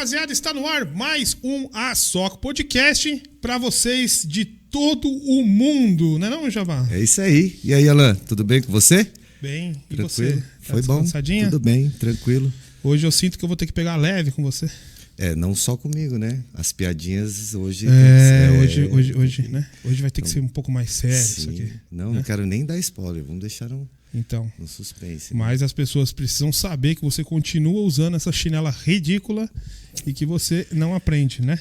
rapaziada, está no ar mais um A Soco Podcast para vocês de todo o mundo, não é não, Jabá? É isso aí. E aí, Alan, tudo bem com você? Bem, e tranquilo? você? Tá Foi bom, tudo bem, tranquilo. Hoje eu sinto que eu vou ter que pegar leve com você. Não só comigo, né? As piadinhas hoje... Hoje, né? Hoje vai ter que ser um pouco mais sério isso aqui. Não quero nem dar spoiler, vamos deixar no suspense. Mas as pessoas precisam saber que você continua usando essa chinela ridícula e que você não aprende, né?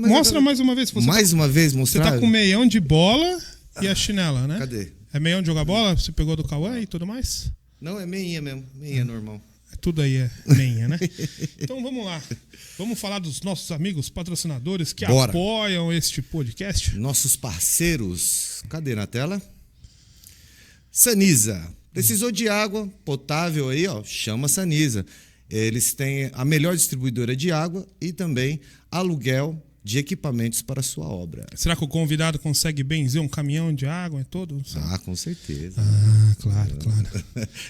Mostra mais uma vez. Uma vez mostrar? Você tá com meião de bola e a chinela, né? Cadê? É meião de jogar bola? Você pegou do Cauã e tudo mais? Não, é meinha mesmo, meinha normal. Tudo aí é meinha, né? Então vamos lá. Vamos falar dos nossos amigos patrocinadores que apoiam este podcast. Nossos parceiros. Cadê na tela? Sanisa. Precisou de água potável aí, ó? Chama Sanisa. Eles têm a melhor distribuidora de água e também aluguel de equipamentos para a sua obra. Será que o convidado consegue benzer um caminhão de água e todo? Com certeza. Claro.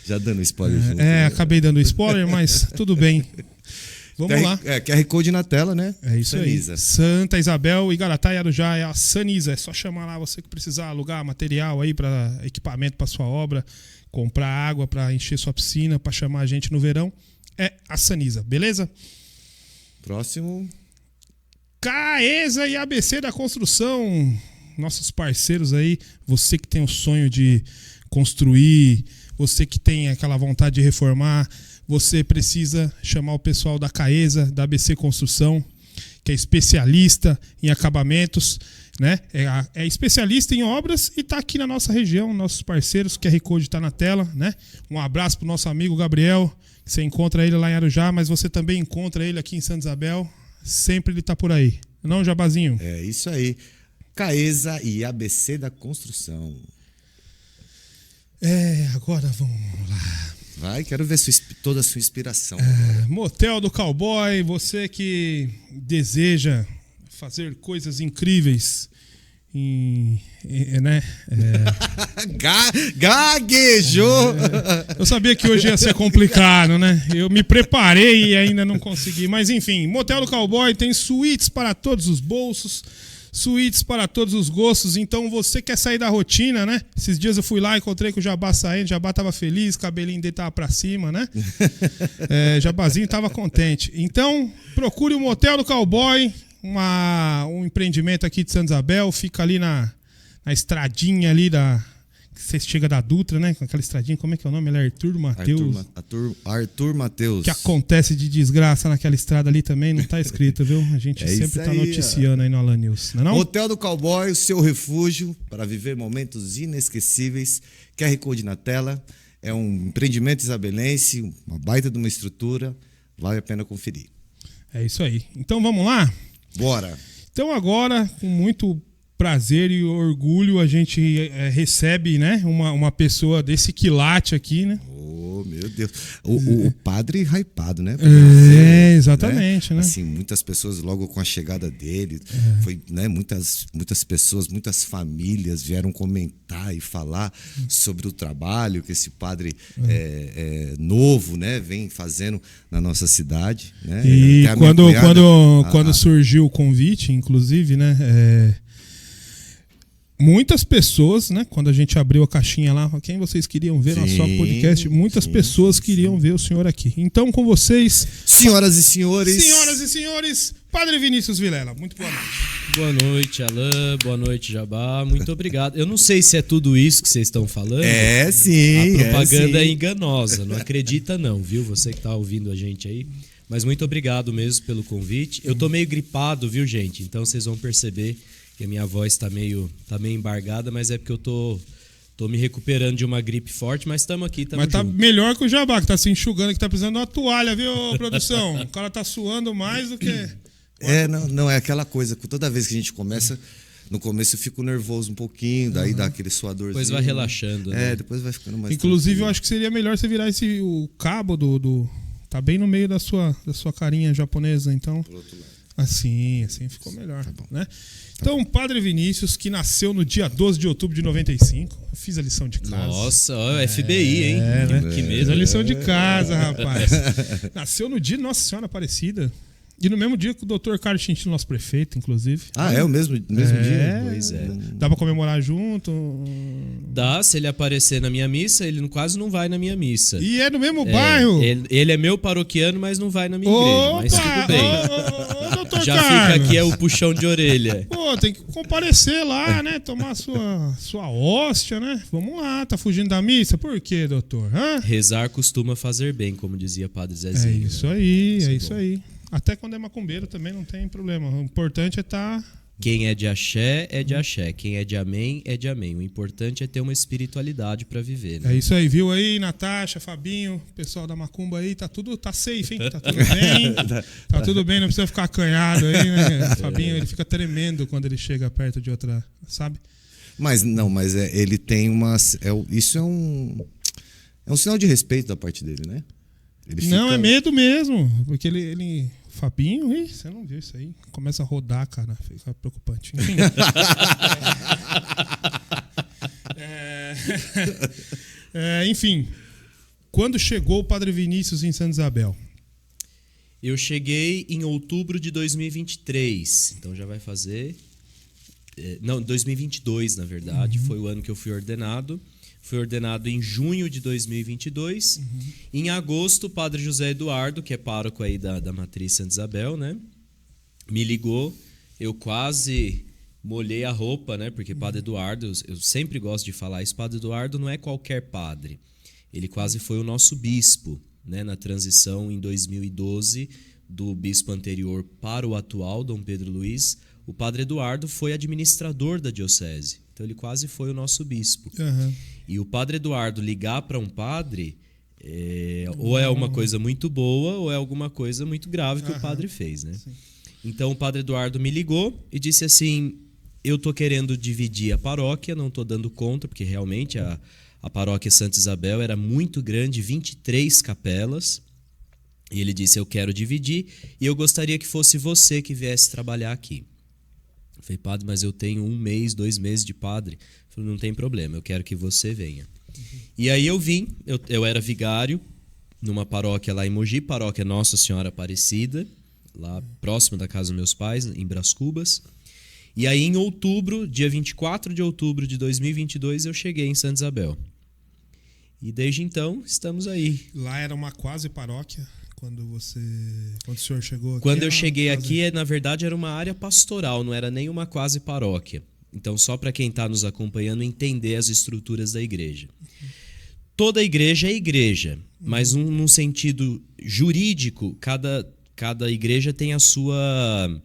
Já dando spoiler junto. Acabei dando spoiler, mas tudo bem. Vamos lá. QR Code na tela, né? É isso Sanisa. Aí. Santa Isabel e Garatá e Arujá é a Sanisa. É só chamar lá você que precisar alugar material aí para equipamento para sua obra, comprar água para encher sua piscina, para chamar a gente no verão. É a Sanisa, beleza? Próximo. Caesa e ABC da Construção, nossos parceiros aí, você que tem o sonho de construir, você que tem aquela vontade de reformar, você precisa chamar o pessoal da Caesa, da ABC Construção, que é especialista em acabamentos, né? É especialista em obras e está aqui na nossa região, nossos parceiros, o QR Code está na tela, né? Um abraço para o nosso amigo Gabriel, você encontra ele lá em Arujá, mas você também encontra ele aqui em Santa Isabel. Sempre ele tá por aí. Não, Jabazinho? É isso aí. Caesa e ABC da Construção. Agora vamos lá. Vai, quero ver toda a sua inspiração. Motel do Cowboy, você que deseja fazer coisas incríveis né? Gaguejou! Eu sabia que hoje ia ser complicado, né? Eu me preparei e ainda não consegui. Mas enfim, Motel do Cowboy tem suítes para todos os bolsos, suítes para todos os gostos. Então você quer sair da rotina, né? Esses dias eu fui lá, encontrei com o Jabá saindo, o Jabá tava feliz, o cabelinho dele tava pra cima, né? Jabazinho tava contente. Então procure o Motel do Cowboy. Um empreendimento aqui de Santa Isabel, fica ali na estradinha ali você chega da Dutra, né? Com aquela estradinha, como é que é o nome? Ele é Arthur Mateus. Arthur Mateus. Que acontece de desgraça naquela estrada ali também, não tá escrito, viu? A gente sempre tá noticiando aí no Alan News, não é não? Hotel do Cowboy, o seu refúgio para viver momentos inesquecíveis. QR Code na tela. É um empreendimento isabelense, uma baita de uma estrutura. Vale a pena conferir. É isso aí. Então vamos lá? Bora! Então agora, com muito prazer e orgulho, a gente recebe, né, uma pessoa desse quilate aqui, né? Oh, meu Deus! O padre hypado, né? Exatamente, né? Assim, muitas pessoas logo com a chegada dele, foi, né, muitas pessoas, muitas famílias vieram comentar e falar sobre o trabalho que esse padre novo, né, vem fazendo na nossa cidade, né? E quando surgiu o convite, inclusive, né, muitas pessoas, né? Quando a gente abriu a caixinha lá, quem vocês queriam ver no nosso podcast? Muitas pessoas queriam ver o senhor aqui. Então, com vocês, senhoras e senhores, Padre Vinícius Vilela. Muito boa noite. Boa noite, Alan. Boa noite, Jabá. Muito obrigado. Eu não sei se é tudo isso que vocês estão falando. Sim. A propaganda é enganosa. Não acredita não, viu? Você que tá ouvindo a gente aí. Mas muito obrigado mesmo pelo convite. Eu tô meio gripado, viu, gente? Então vocês vão perceber que a minha voz tá meio embargada, mas é porque eu tô me recuperando de uma gripe forte, mas estamos aqui, Mas tá junto. Melhor que o Jabá, que tá se enxugando, que tá precisando de uma toalha, viu, produção? O cara tá suando mais do que... Não, é aquela coisa, toda vez que a gente começa, no começo eu fico nervoso um pouquinho, daí dá aquele suadorzinho. Depois vai relaxando, né? Depois vai ficando mais Inclusive, eu acho que seria melhor você virar o cabo do... Tá bem no meio da sua carinha japonesa, então... Pro outro lado. Assim ficou melhor, né? Então, Padre Vinícius, que nasceu no dia 12 de outubro de 95. Eu fiz a lição de casa. Nossa, FBI, hein? Né? Que medo. Fiz a lição de casa, rapaz. Nasceu no dia Nossa Senhora Aparecida. E no mesmo dia que o doutor Carlos Chinchilla, nosso prefeito, inclusive. Ah, é o mesmo dia? Pois é. Dá pra comemorar junto. Dá, se ele aparecer na minha missa, ele quase não vai na minha missa. E é no mesmo bairro. Ele é meu paroquiano, mas não vai na minha igreja. Mas tudo bem. Ô, doutor Já Carlos. fica aqui o puxão de orelha. Pô, tem que comparecer lá, né? Tomar a sua hóstia, né? Vamos lá, tá fugindo da missa? Por quê, doutor? Hã? Rezar costuma fazer bem, como dizia Padre Zezinho. É isso aí, é isso aí. Até quando é macumbeiro também não tem problema. O importante é estar... Quem é de axé, é de axé. Quem é de amém, é de amém. O importante é ter uma espiritualidade pra viver, né? É isso aí, viu aí, Natasha, Fabinho, pessoal da Macumba aí, tá safe, hein? Tá tudo bem. Tá tudo bem, não precisa ficar acanhado aí, né? Fabinho, ele fica tremendo quando ele chega perto de outra, sabe? Mas ele tem uma... isso é um sinal de respeito da parte dele, né? Não, é medo mesmo. Porque ele Fabinho, você não viu isso aí? Começa a rodar, cara. Fica preocupante. Enfim. Enfim. Quando chegou o Padre Vinícius em Santa Isabel? Eu cheguei em outubro de 2023. Então já vai fazer... Não, 2022, na verdade. Foi o ano que eu fui ordenado. Fui ordenado em junho de 2022. Em agosto, o Padre José Eduardo, que é pároco aí da Matriz Santa Isabel, né, me ligou. Eu quase molhei a roupa, né? Porque Padre Eduardo, eu sempre gosto de falar isso, Padre Eduardo não é qualquer padre. Ele quase foi o nosso bispo, né, na transição em 2012 do bispo anterior para o atual, Dom Pedro Luiz. O Padre Eduardo foi administrador da diocese. Então ele quase foi o nosso bispo. E o Padre Eduardo ligar para um padre ou é uma coisa muito boa ou é alguma coisa muito grave que o padre fez, né? Sim. Então o Padre Eduardo me ligou e disse assim: eu tô querendo dividir a paróquia, não tô dando conta, porque realmente a paróquia Santa Isabel era muito grande, 23 capelas. E ele disse: eu quero dividir e eu gostaria que fosse você que viesse trabalhar aqui. Eu falei: padre, mas eu tenho 1 mês, 2 meses de padre. Eu falei: não tem problema, eu quero que você venha. E aí eu vim, eu era vigário numa paróquia lá em Mogi, paróquia Nossa Senhora Aparecida, lá próximo da casa dos meus pais, em Brás Cubas. E aí em outubro, dia 24 de outubro de 2022, eu cheguei em Santa Isabel. E desde então, estamos aí. Lá era uma quase paróquia? Quando o senhor chegou aqui? Quando eu cheguei aqui, na verdade, era uma área pastoral, não era nem uma quase paróquia. Então, só para quem está nos acompanhando entender as estruturas da igreja. Toda igreja é igreja, mas num sentido jurídico, cada igreja tem a sua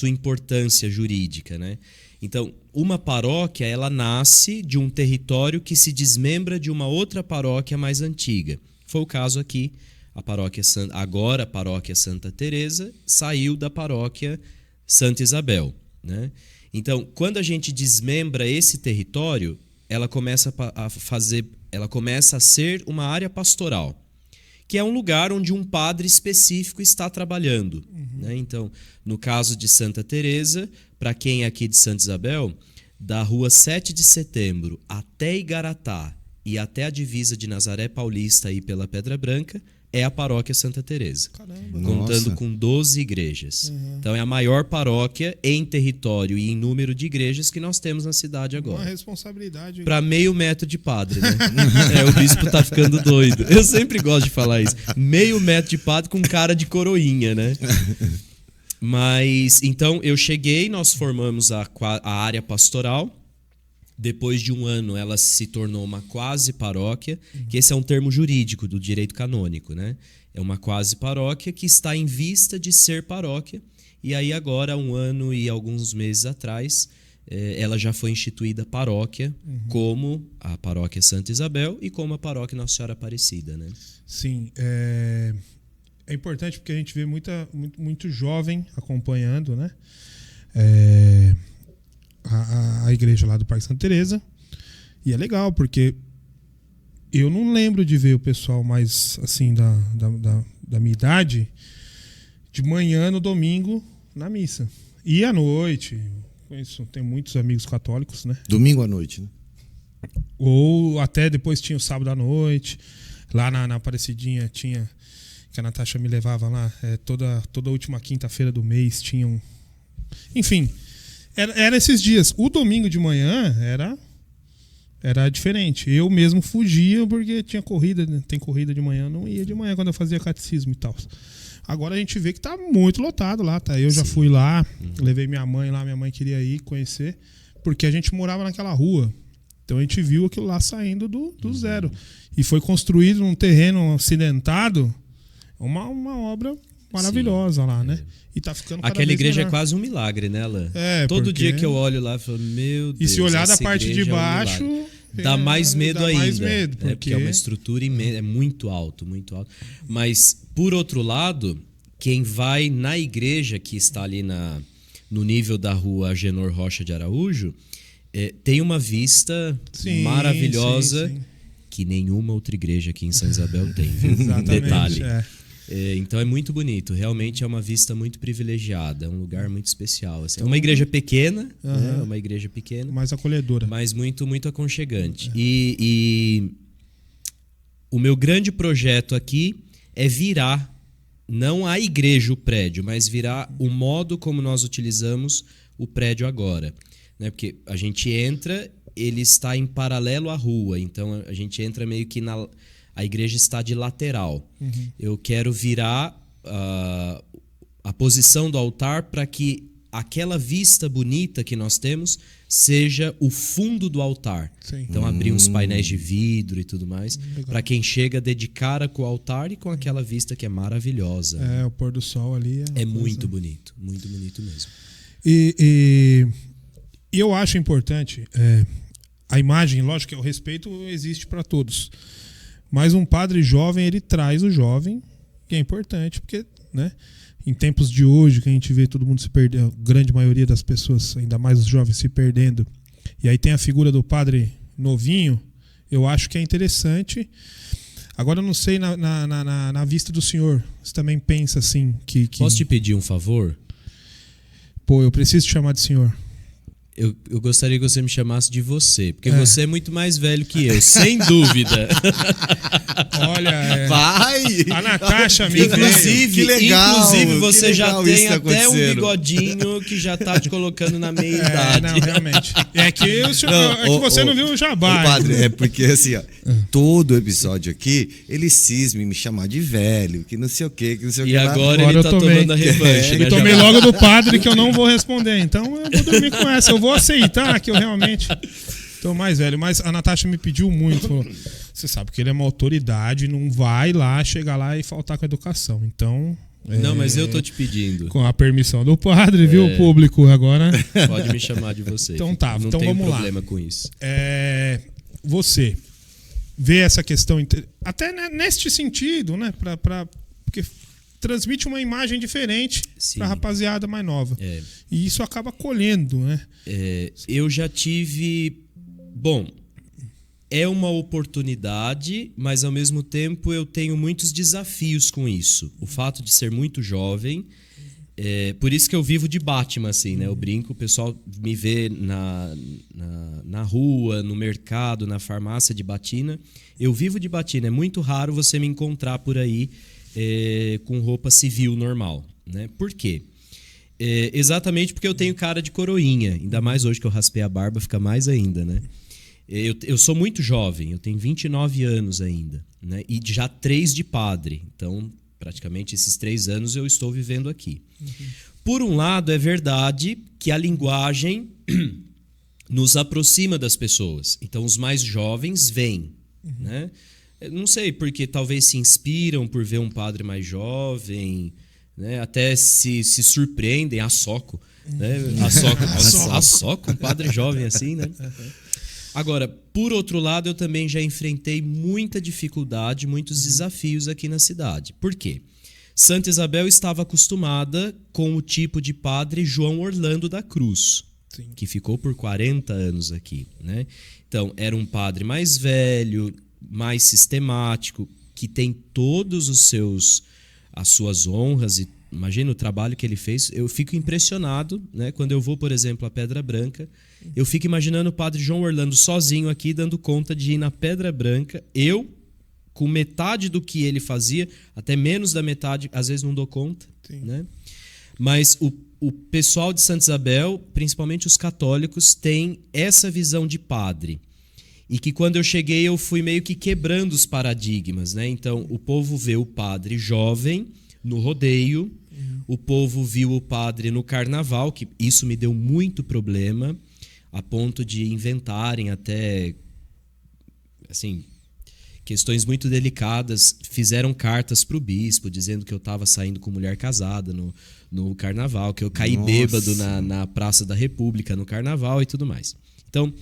importância jurídica, né? Então, uma paróquia, ela nasce de um território que se desmembra de uma outra paróquia mais antiga. Foi o caso aqui. Agora a paróquia Santa Teresa saiu da paróquia Santa Isabel, né? Então, quando a gente desmembra esse território, ela começa a ser uma área pastoral, que é um lugar onde um padre específico está trabalhando, né? Então, no caso de Santa Teresa, para quem é aqui de Santa Isabel, da rua 7 de setembro até Igaratá e até a divisa de Nazaré Paulista aí pela Pedra Branca, é a paróquia Santa Teresa. Caramba. Contando Nossa. com 12 igrejas. Então é a maior paróquia em território e em número de igrejas que nós temos na cidade agora. Uma responsabilidade. Para meio metro de padre, né? O bispo tá ficando doido. Eu sempre gosto de falar isso. Meio metro de padre com cara de coroinha, né? Mas, então, eu cheguei, nós formamos a área pastoral. Depois de 1 ano, ela se tornou uma quase paróquia, que esse é um termo jurídico do direito canônico, né? É uma quase paróquia que está em vista de ser paróquia. E aí agora, 1 ano e alguns meses atrás, ela já foi instituída paróquia, como a paróquia Santa Isabel e como a paróquia Nossa Senhora Aparecida, né? Sim, é importante porque a gente vê muito jovem acompanhando, né? A igreja lá do Parque Santa Teresa. E é legal, porque eu não lembro de ver o pessoal mais assim da minha idade de manhã no domingo na missa. E à noite. Tem muitos amigos católicos, né? Domingo à noite, né? Ou até depois tinha o sábado à noite. Lá na Aparecidinha tinha que a Natasha me levava lá. Toda última quinta-feira do mês tinham. Enfim, era esses dias. O domingo de manhã era diferente. Eu mesmo fugia porque tinha corrida, tem corrida de manhã, não ia de manhã quando eu fazia catecismo e tal. Agora a gente vê que tá muito lotado lá, tá? Eu já fui lá, levei minha mãe lá, minha mãe queria ir conhecer, porque a gente morava naquela rua. Então a gente viu aquilo lá saindo do zero. E foi construído num terreno acidentado, uma obra maravilhosa lá, né? E tá ficando cada Aquela vez igreja melhor. é quase um milagre, né, Alain? Todo Todo dia que eu olho lá, eu falo, meu Deus. E se olhar da essa parte de igreja é um baixo, milagre. Dá mais medo dá ainda. mais medo, porque é uma estrutura imensa, é muito alto, muito alto. Mas, por outro lado, quem vai na igreja que está ali no nível da rua Agenor Rocha de Araújo, tem uma vista maravilhosa sim. que nenhuma outra igreja aqui em São Isabel tem, viu? Exatamente, Detalhe. Então é muito bonito, realmente é uma vista muito privilegiada, é um lugar muito especial. Assim. É uma igreja pequena, né? Uma igreja pequena, mais acolhedora. mas muito, muito aconchegante. E o meu grande projeto aqui é virar, não a igreja, o prédio, mas virar o modo como nós utilizamos o prédio agora. Né? Porque a gente entra, ele está em paralelo à rua, então a gente entra meio que a igreja está de lateral. Eu quero virar a posição do altar para que aquela vista bonita que nós temos seja o fundo do altar. Sim. Então abrir uns painéis de vidro e tudo mais, para quem chega dedicar com o altar e com aquela vista que é maravilhosa. O pôr do sol ali é muito bonito mesmo. E eu acho importante a imagem, lógico que o respeito existe para todos. Mas um padre jovem, ele traz o jovem, que é importante, porque, né, em tempos de hoje, que a gente vê todo mundo se perder, a grande maioria das pessoas, ainda mais os jovens, se perdendo, e aí tem a figura do padre novinho, eu acho que é interessante. Agora, eu não sei, na vista do senhor, você também pensa assim que... Posso te pedir um favor? Pô, eu preciso te chamar de senhor. Eu gostaria que você me chamasse de você, porque você é muito mais velho que eu, sem dúvida. Olha, vai! A Natasha me Inclusive, você que já legal tem isso tá até um acontecendo. bigodinho que já tá te colocando na meia-idade. Não, realmente. É que você não viu o jabá. Padre, é porque assim, ó, todo episódio aqui, ele cisma em me chamar de velho, que não sei o quê, que não sei o E que lá. agora ele eu tá tomei. tomando a revanche, né? E tomei Jabá? logo do padre que eu não vou responder. Então eu vou dormir com essa. Eu vou aceitar que eu realmente tô mais velho. Mas a Natasha me pediu muito. Falou, você sabe que ele é uma autoridade, não vai lá, chegar lá e faltar com a educação. Então... Não, mas eu tô te pedindo. Com a permissão do padre, viu, público? Agora... Pode me chamar de você. Então tá, não então tenho vamos lá. problema com isso. Você vê essa questão... Até neste sentido, né? Porque transmite uma imagem diferente para a rapaziada mais nova. E isso acaba colhendo, né? Eu já tive... Bom, é uma oportunidade, mas ao mesmo tempo eu tenho muitos desafios com isso. O fato de ser muito jovem... por isso que eu vivo de Batman, assim, né? Eu brinco, o pessoal me vê na rua, no mercado, na farmácia de batina. Eu vivo de batina. É muito raro você me encontrar por aí com roupa civil normal, né? Por quê? Exatamente porque eu tenho cara de coroinha. Ainda mais hoje que eu raspei a barba, fica mais ainda, né? Eu sou muito jovem, eu tenho 29 anos ainda, né? E já 3 de padre. Então, praticamente esses 3 anos eu estou vivendo aqui. Por um lado, é verdade que a linguagem nos aproxima das pessoas. Então, os mais jovens vêm, né? Não sei, porque talvez se inspiram por ver um padre mais jovem, né? Até se surpreendem, a soco, né? A soco, um padre jovem assim, né? Agora, por outro lado, eu também já enfrentei muita dificuldade, muitos desafios aqui na cidade. Por quê? Santa Isabel estava acostumada com o tipo de padre João Orlando da Cruz, que ficou por 40 anos aqui, né? Então, era um padre mais velho, mais sistemático, que tem todos as suas honras e imagina o trabalho que ele fez. Eu fico impressionado, né? Quando eu vou, por exemplo, à Pedra Branca, eu fico imaginando o padre João Orlando sozinho aqui, dando conta de ir na Pedra Branca, eu com metade do que ele fazia, até menos da metade, às vezes não dou conta, né? Mas o pessoal de Santa Isabel, principalmente os católicos, tem essa visão de padre. E que quando eu cheguei eu fui meio que quebrando os paradigmas, né? Então o povo vê o padre jovem no rodeio, o povo viu o padre no carnaval, que isso me deu muito problema, a ponto de inventarem até, assim, questões muito delicadas. Fizeram cartas para o bispo dizendo que eu estava saindo com mulher casada no carnaval, que eu caí bêbado na Praça da República no carnaval e tudo mais. Então,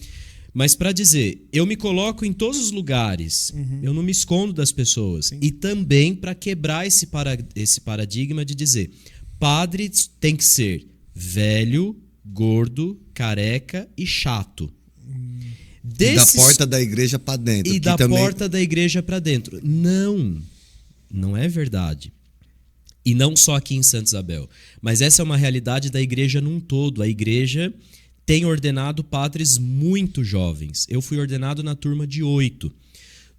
mas para dizer, eu me coloco em todos os lugares, eu não me escondo das pessoas. Sim. E também para quebrar esse paradigma de dizer, padre tem que ser velho, gordo, careca e chato. E da porta da igreja para dentro. E da porta da igreja para dentro. Não é verdade. E não só aqui em Santa Isabel. Mas essa é uma realidade da igreja num todo. A igreja tem ordenado padres muito jovens. Eu fui ordenado na turma de 8.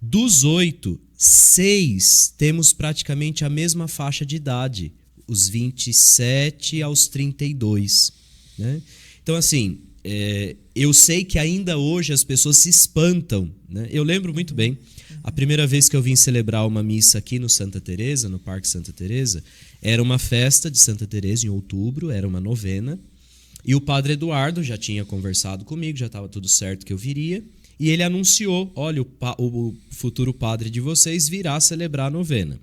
Dos 8, 6 temos praticamente a mesma faixa de idade. Os 27 aos 32. Né? Então, assim, eu sei que ainda hoje as pessoas se espantam. Né? Eu lembro muito bem, a primeira vez que eu vim celebrar uma missa aqui no Santa Teresa, no Parque Santa Teresa, era uma festa de Santa Teresa em outubro, era uma novena, e o padre Eduardo já tinha conversado comigo, já estava tudo certo que eu viria, e ele anunciou, olha, o futuro padre de vocês virá celebrar a novena.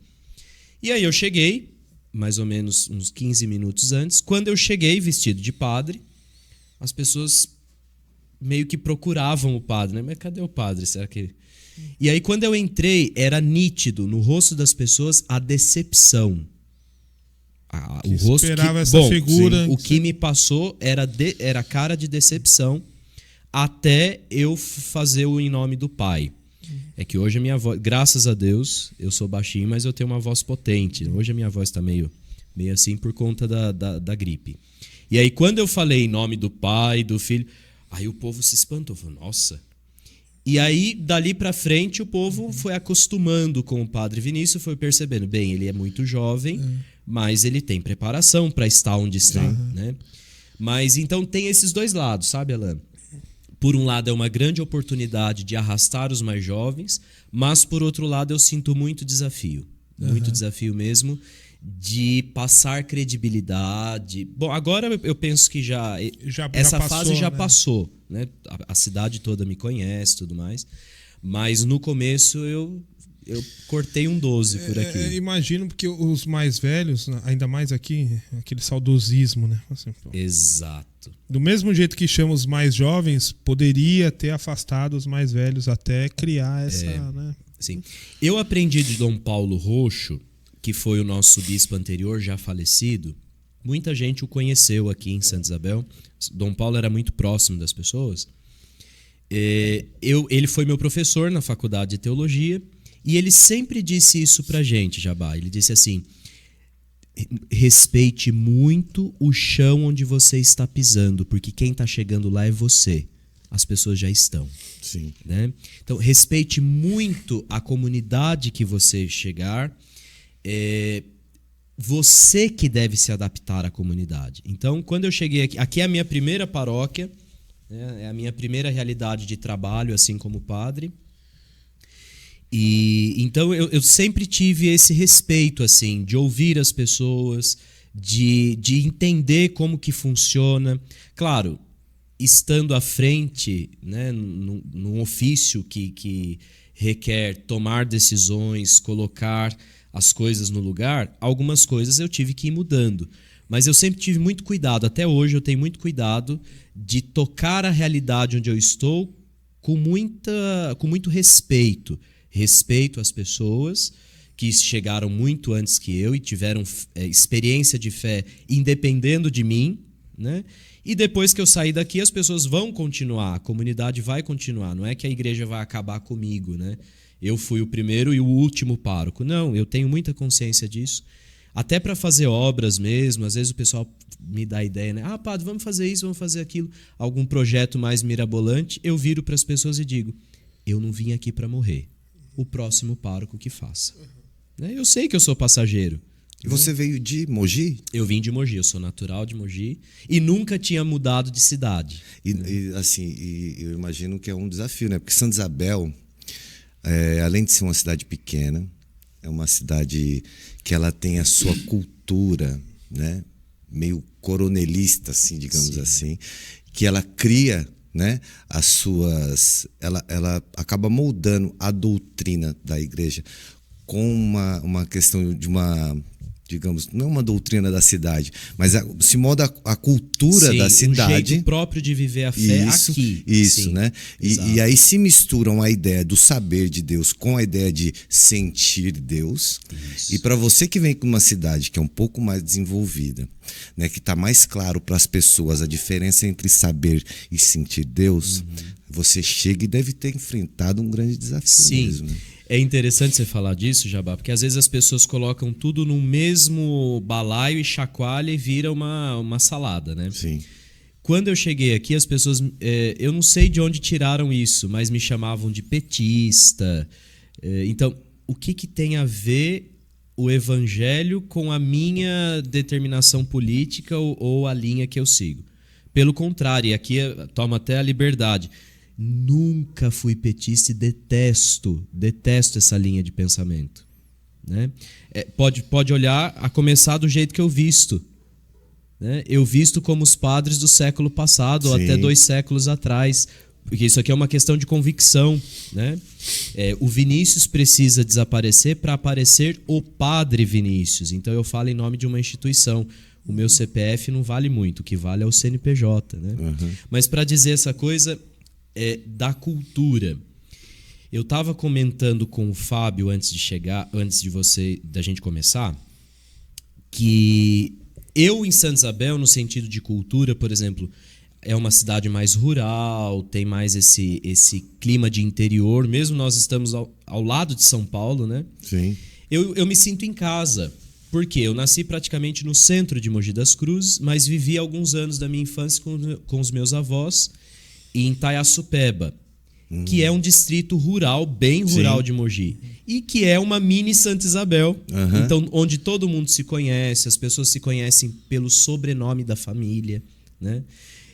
E aí eu cheguei, mais ou menos uns 15 minutos antes. Quando eu cheguei vestido de padre, as pessoas meio que procuravam o padre, né? Mas cadê o padre? Será que... E aí quando eu entrei, era nítido no rosto das pessoas a decepção. O rosto esperava essa figura. Sim, o que me passou era cara de decepção até eu fazer o Em Nome do Pai. É que hoje a minha voz, graças a Deus, eu sou baixinho, mas eu tenho uma voz potente. Hoje a minha voz está meio assim por conta da gripe. E aí quando eu falei em nome do Pai, do Filho, aí o povo se espantou, falou, nossa. E aí dali para frente o povo foi acostumando com o Padre Vinícius, foi percebendo, bem, ele é muito jovem, mas ele tem preparação para estar onde está, né? Mas então tem esses dois lados, sabe, Alan? Por um lado é uma grande oportunidade de arrastar os mais jovens, mas por outro lado eu sinto muito desafio mesmo, de passar credibilidade. Bom, agora eu penso que essa fase já passou, né? A cidade toda me conhece e tudo mais, mas no começo eu cortei um 12 por aqui. Imagino, porque os mais velhos, ainda mais aqui, aquele saudosismo, né? Assim, exato. Do mesmo jeito que chama os mais jovens, poderia ter afastado os mais velhos até criar essa... né? Sim. Eu aprendi de Dom Paulo Roxo, que foi o nosso bispo anterior, já falecido. Muita gente o conheceu aqui em Santa Isabel. Dom Paulo era muito próximo das pessoas. Ele foi meu professor na faculdade de teologia e ele sempre disse isso pra gente, Jabá. Ele disse assim, respeite muito o chão onde você está pisando, porque quem está chegando lá é você. As pessoas já estão. Sim. Né? Então, respeite muito a comunidade que você chegar. Você que deve se adaptar à comunidade. Então, quando eu cheguei aqui é a minha primeira paróquia, né? É a minha primeira realidade de trabalho, assim como padre. E então eu sempre tive esse respeito, assim, de ouvir as pessoas, de entender como que funciona. Claro, estando à frente, né, num ofício que requer tomar decisões, colocar as coisas no lugar, algumas coisas eu tive que ir mudando. Mas eu sempre tive muito cuidado, até hoje eu tenho muito cuidado de tocar a realidade onde eu estou com muito respeito. Respeito às pessoas que chegaram muito antes que eu e tiveram experiência de fé independendo de mim, né? E depois que eu sair daqui, as pessoas vão continuar, a comunidade vai continuar. Não é que a igreja vai acabar comigo, né? Eu fui o primeiro e o último pároco. Não, eu tenho muita consciência disso. Até para fazer obras mesmo, às vezes o pessoal me dá a ideia, né? Ah, padre, vamos fazer isso, vamos fazer aquilo. Algum projeto mais mirabolante, eu viro para as pessoas e digo, eu não vim aqui para morrer. o próximo pároco que faça. Né? Eu sei que eu sou passageiro. E você veio de Mogi? Eu vim de Mogi, eu sou natural de Mogi e nunca tinha mudado de cidade. E eu imagino que é um desafio, né? Porque Santa Isabel, além de ser uma cidade pequena, é uma cidade que ela tem a sua cultura, né? Meio coronelista, assim, digamos assim, que ela cria, né, as suas... Ela acaba moldando a doutrina da igreja com uma questão de uma... digamos, não uma doutrina da cidade, mas se molda a cultura da cidade. Um jeito próprio de viver a fé aqui. Isso, Sim, né? E aí se misturam a ideia do saber de Deus com a ideia de sentir Deus. Isso. E para você que vem com uma cidade que é um pouco mais desenvolvida, né, que está mais claro para as pessoas a diferença entre saber e sentir Deus, você chega e deve ter enfrentado um grande desafio mesmo. Né? É interessante você falar disso, Jabá, porque às vezes as pessoas colocam tudo no mesmo balaio e chacoalha e vira uma salada, né? Sim. Quando eu cheguei aqui, as pessoas... eu não sei de onde tiraram isso, mas me chamavam de petista. Então, o que tem a ver o evangelho com a minha determinação política ou a linha que eu sigo? Pelo contrário, e aqui tomo até a liberdade... Nunca fui petista e detesto essa linha de pensamento. Né? Pode olhar, a começar do jeito que eu visto. Né? Eu visto como os padres do século passado, ou até 2 séculos atrás. Porque isso aqui é uma questão de convicção. Né? O Vinícius precisa desaparecer para aparecer o padre Vinícius. Então eu falo em nome de uma instituição. O meu CPF não vale muito, o que vale é o CNPJ. Né? Mas para dizer essa coisa... da cultura. Eu estava comentando com o Fábio antes da gente começar, que eu em Santa Isabel, no sentido de cultura, por exemplo, é uma cidade mais rural, tem mais esse clima de interior, mesmo nós estamos ao lado de São Paulo, né? Sim. Eu me sinto em casa, porque eu nasci praticamente no centro de Mogi das Cruzes, mas vivi alguns anos da minha infância com os meus avós em Itaiaçupeba, que é um distrito rural, bem rural de Mogi, e que é uma mini Santa Isabel, então, onde todo mundo se conhece, as pessoas se conhecem pelo sobrenome da família, né?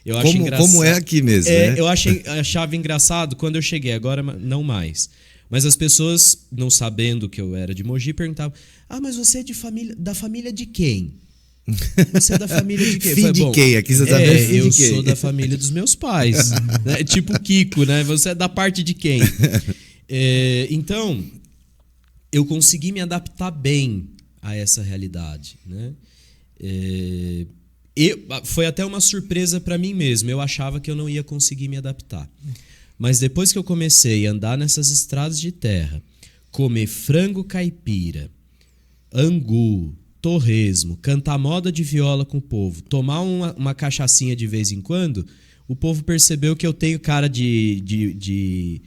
Eu acho como é aqui mesmo, né? Eu achava engraçado quando eu cheguei, agora não mais. Mas as pessoas, não sabendo que eu era de Mogi, perguntavam: mas você é da família de quem? Você é da família de quem? Fim de quem? Aqui você sabe fim eu de quem? sou da família dos meus pais. Né? Tipo Kiko, né? Você é da parte de quem? Então, eu consegui me adaptar bem a essa realidade. Né? Foi até uma surpresa para mim mesmo. Eu achava que eu não ia conseguir me adaptar. Mas depois que eu comecei a andar nessas estradas de terra, comer frango caipira, angu, torresmo, cantar moda de viola com o povo, tomar uma cachaçinha de vez em quando, o povo percebeu que eu tenho cara de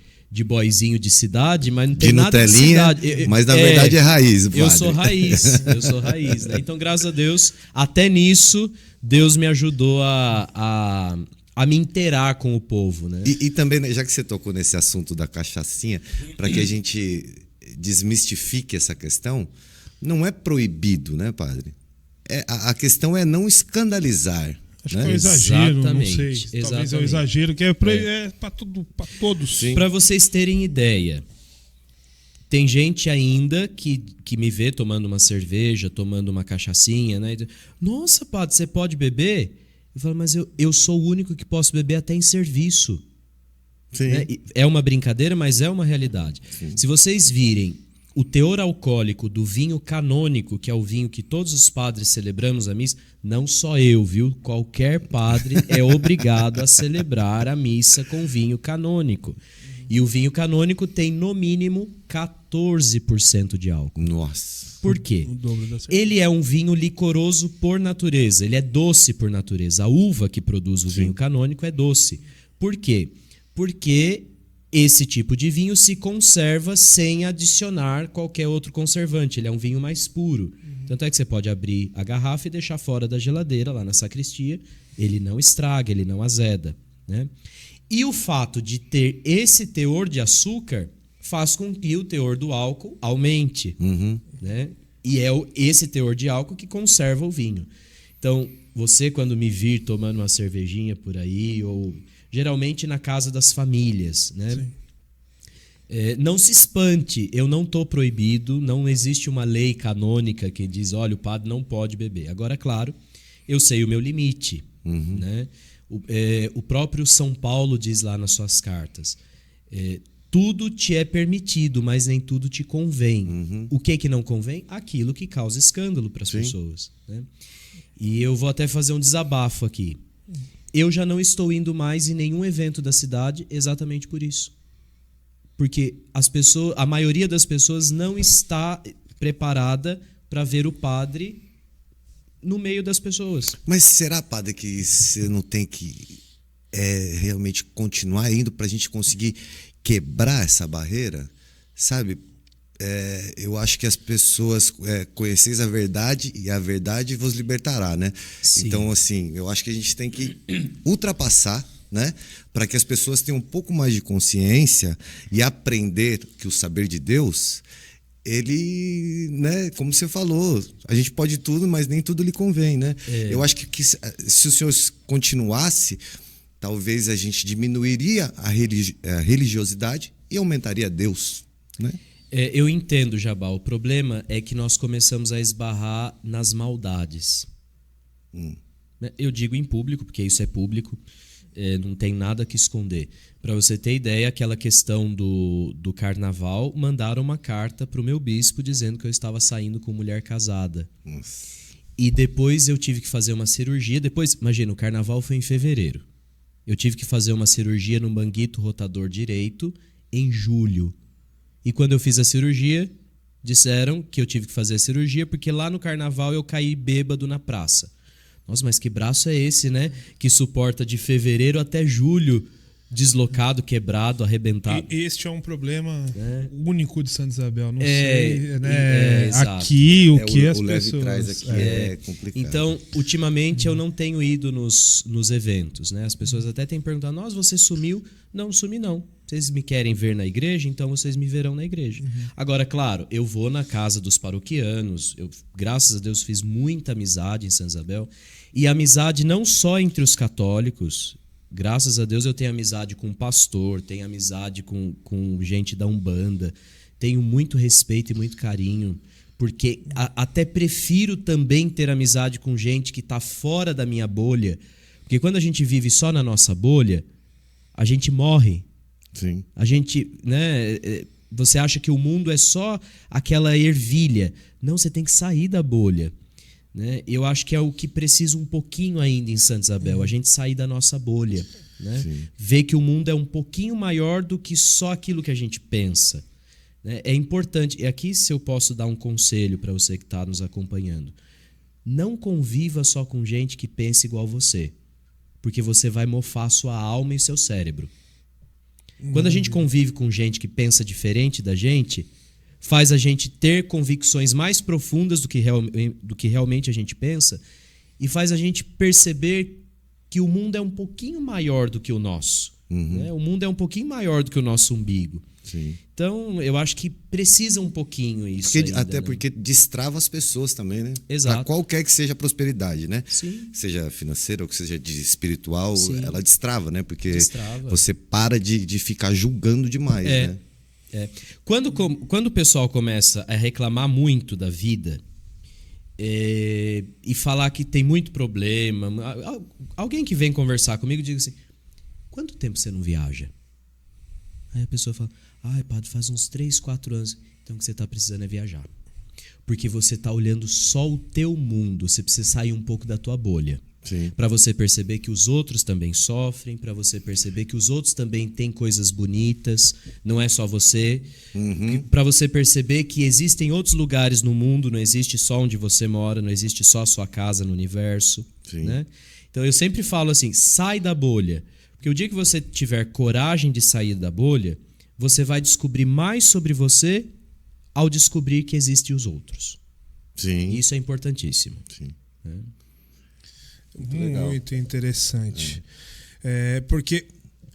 boyzinho de cidade, mas não tem nada de cidade. Mas na verdade é raiz, padre. Eu sou raiz. Né? Então, graças a Deus, até nisso, Deus me ajudou a me inteirar com o povo. Né? E também, já que você tocou nesse assunto da cachaçinha, para que a gente desmistifique essa questão, não é proibido, né, padre? A questão é não escandalizar. Acho que é um exagero, Exatamente, não sei. exatamente. Talvez é um exagero, que é para todos. Para vocês terem ideia, tem gente ainda que me vê tomando uma cerveja, tomando uma cachaçinha, né? Nossa, padre, você pode beber? Eu falo, mas eu sou o único que posso beber até em serviço. Sim. Né? É uma brincadeira, mas é uma realidade. Sim. Se vocês virem o teor alcoólico do vinho canônico, que é o vinho que todos os padres celebramos a missa, não só eu, viu? Qualquer padre é obrigado a celebrar a missa com vinho canônico. E o vinho canônico tem, no mínimo, 14% de álcool. Nossa. Por quê? Ele é um vinho licoroso por natureza, ele é doce por natureza. A uva que produz o vinho canônico é doce. Por quê? Porque esse tipo de vinho se conserva sem adicionar qualquer outro conservante. Ele é um vinho mais puro. Tanto é que você pode abrir a garrafa e deixar fora da geladeira, lá na sacristia. Ele não estraga, ele não azeda. Né? E o fato de ter esse teor de açúcar faz com que o teor do álcool aumente. Né? E é esse teor de álcool que conserva o vinho. Então, você quando me vir tomando uma cervejinha por aí, ou geralmente na casa das famílias, né? Não se espante, eu não estou proibido, não existe uma lei canônica que diz, olha, o padre não pode beber. Agora, claro, eu sei o meu limite. Né? O próprio São Paulo diz lá nas suas cartas, tudo te é permitido, mas nem tudo te convém. O que não convém? Aquilo que causa escândalo para as pessoas. Né? E eu vou até fazer um desabafo aqui. Eu já não estou indo mais em nenhum evento da cidade exatamente por isso. Porque a maioria das pessoas não está preparada para ver o padre no meio das pessoas. Mas será, padre, que você não tem que realmente continuar indo para a gente conseguir quebrar essa barreira? Sabe? Eu acho que as pessoas conheceis a verdade e a verdade vos libertará, né? Sim. Então, assim, eu acho que a gente tem que ultrapassar, né? Para que as pessoas tenham um pouco mais de consciência e aprender que o saber de Deus, ele, né, como você falou, a gente pode tudo, mas nem tudo lhe convém, né? Eu acho que se o senhor continuasse, talvez a gente diminuiria a religiosidade e aumentaria Deus, né? Eu entendo, Jabá. O problema é que nós começamos a esbarrar nas maldades. Eu digo em público, porque isso é público. Não tem nada que esconder. Para você ter ideia, aquela questão do carnaval, mandaram uma carta para o meu bispo dizendo que eu estava saindo com mulher casada. Nossa. E depois eu tive que fazer uma cirurgia. Depois, imagina, o carnaval foi em fevereiro. Eu tive que fazer uma cirurgia no manguito rotador direito em julho. E quando eu fiz a cirurgia, disseram que eu tive que fazer a cirurgia porque lá no carnaval eu caí bêbado na praça. Nossa, mas que braço é esse, né? Que suporta de fevereiro até julho deslocado, quebrado, arrebentado. Este é um problema único de Santa Isabel. Não sei, né? Aqui, o que as o pessoas... leve trás aqui é complicado. Então, ultimamente, eu não tenho ido nos eventos, né? As pessoas até têm perguntado, nossa, você sumiu? Não, sumi não. Vocês me querem ver na igreja, então vocês me verão na igreja. Agora, claro, eu vou na casa dos paroquianos. Eu, graças a Deus, fiz muita amizade em Santa Isabel. E amizade não só entre os católicos. Graças a Deus eu tenho amizade com pastor, tenho amizade com gente da Umbanda. Tenho muito respeito e muito carinho. Porque até prefiro também ter amizade com gente que está fora da minha bolha. Porque quando a gente vive só na nossa bolha, a gente morre. Sim. A gente, né? Você acha que o mundo é só aquela ervilha. Não, você tem que sair da bolha. Né? Eu acho que é o que precisa um pouquinho ainda em Santa Isabel, a gente sair da nossa bolha. Né? Ver que o mundo é um pouquinho maior do que só aquilo que a gente pensa. Né? É importante, e aqui se eu posso dar um conselho para você que está nos acompanhando. Não conviva só com gente que pensa igual você, porque você vai mofar sua alma e seu cérebro. Quando a gente convive com gente que pensa diferente da gente, faz a gente ter convicções mais profundas do que realmente a gente pensa e faz a gente perceber que o mundo é um pouquinho maior do que o nosso. Né? O mundo é um pouquinho maior do que o nosso umbigo. Sim. Então, eu acho que precisa um pouquinho isso. Porque destrava as pessoas também, né? Exato. Pra qualquer que seja a prosperidade, né? Sim. Seja financeira ou que seja de espiritual, Sim. ela destrava, né? Porque Destrava. você para de ficar julgando demais, né? Quando o pessoal começa a reclamar muito da vida e falar que tem muito problema, alguém que vem conversar comigo diz assim, quanto tempo você não viaja? Aí a pessoa fala, ai, padre, faz uns 3, 4 anos. Então o que você está precisando é viajar. Porque você está olhando só o teu mundo, você precisa sair um pouco da tua bolha. Para você perceber que os outros também sofrem, para você perceber que os outros também têm coisas bonitas, não é só você. Para você perceber que existem outros lugares no mundo, não existe só onde você mora, não existe só a sua casa no universo. Né? Então eu sempre falo assim, sai da bolha. Porque o dia que você tiver coragem de sair da bolha, você vai descobrir mais sobre você ao descobrir que existem os outros. Sim. Isso é importantíssimo. Sim. Muito interessante. Porque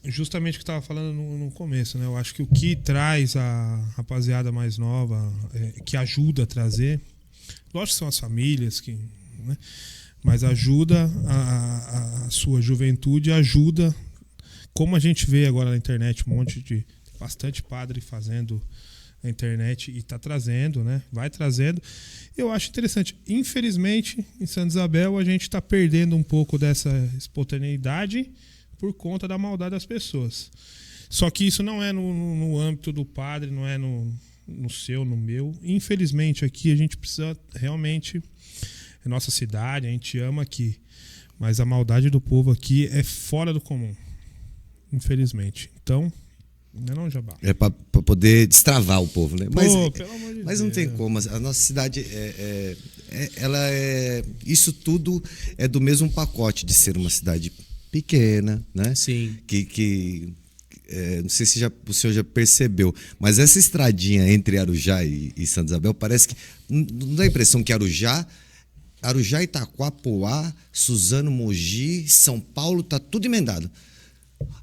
justamente o que eu estava falando no começo, né? Eu acho que o que traz a rapaziada mais nova, que ajuda a trazer, lógico que são as famílias, né? Mas ajuda a sua juventude, ajuda, como a gente vê agora na internet, bastante padre fazendo na internet e está trazendo, né? Vai trazendo. Eu acho interessante. Infelizmente, em Santa Isabel, a gente está perdendo um pouco dessa espontaneidade por conta da maldade das pessoas. Só que isso não é no âmbito do padre, não é no seu, no meu. Infelizmente, aqui a gente precisa realmente... É nossa cidade, a gente ama aqui. Mas a maldade do povo aqui é fora do comum. Infelizmente. Então, não, Jabá. É para poder destravar o povo, né? Pelo amor de mas não Deus. tem como. A nossa cidade, isso tudo é do mesmo pacote de ser uma cidade pequena, né? Sim. Não sei se o senhor já percebeu, mas essa estradinha entre Arujá e Santa Isabel parece que... Não dá a impressão que Arujá, Itaquá, Poá, Suzano, Mogi, São Paulo, tá tudo emendado.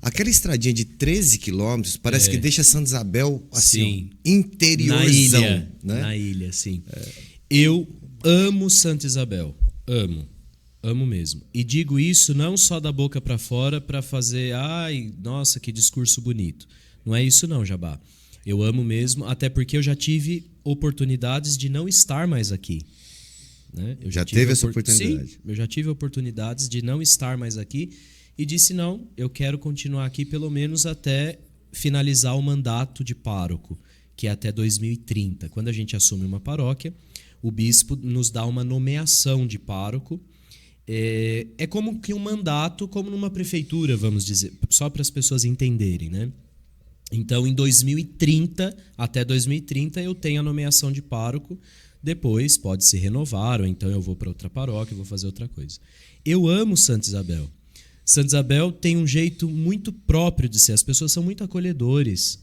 Aquela estradinha de 13 quilômetros parece que deixa Santa Isabel assim, interiorzão. Na ilha, sim. Eu amo Santa Isabel. Amo mesmo. E digo isso não só da boca para fora para fazer, ai, nossa, que discurso bonito. Não é isso não, Jabá. Eu amo mesmo, até porque eu já tive oportunidades de não estar mais aqui. Né? Eu já teve essa oportunidade? Sim, eu já tive oportunidades de não estar mais aqui e disse, não, eu quero continuar aqui pelo menos até finalizar o mandato de pároco, que é até 2030. Quando a gente assume uma paróquia, o bispo nos dá uma nomeação de pároco. É como que um mandato, como numa prefeitura, vamos dizer, só para as pessoas entenderem, né? Então, em 2030, até 2030, eu tenho a nomeação de pároco. Depois pode se renovar, ou então eu vou para outra paróquia, vou fazer outra coisa. Eu amo Santa Isabel. Santa Isabel tem um jeito muito próprio de ser. As pessoas são muito acolhedores.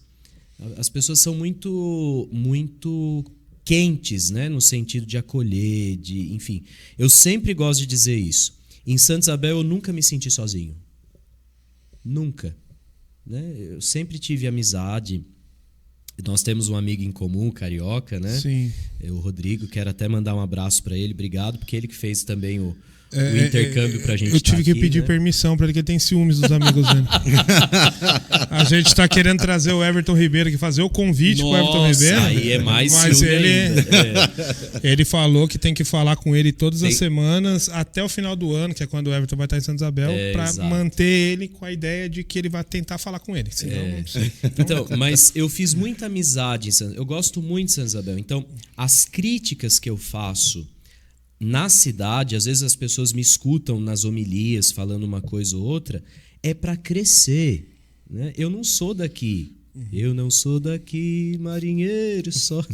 As pessoas são muito quentes, né? No sentido de acolher, enfim. Eu sempre gosto de dizer isso. Em Santa Isabel eu nunca me senti sozinho. Nunca. Né? Eu sempre tive amizade. Nós temos um amigo em comum, carioca, né? Sim. O Rodrigo, quero até mandar um abraço para ele, obrigado, porque ele que fez também o intercâmbio pra gente. Eu tive que aqui, pedir né? permissão para ele, que ele tem ciúmes dos amigos dele. A gente tá querendo trazer o Everton Ribeiro aqui, fazer o convite pro Everton Ribeiro. Aí é mais mas ciúme ele, ele falou que tem que falar com ele todas as semanas até o final do ano, que é quando o Everton vai estar em Santa Isabel, para manter ele com a ideia de que ele vai tentar falar com ele. Senão, não sei. Então, mas eu fiz muita amizade em Santa... Eu gosto muito de Santa Isabel. Então, as críticas que eu faço na cidade, às vezes as pessoas me escutam nas homilias falando uma coisa ou outra, é para crescer, né? Eu não sou daqui. Eu não sou daqui, marinheiro só.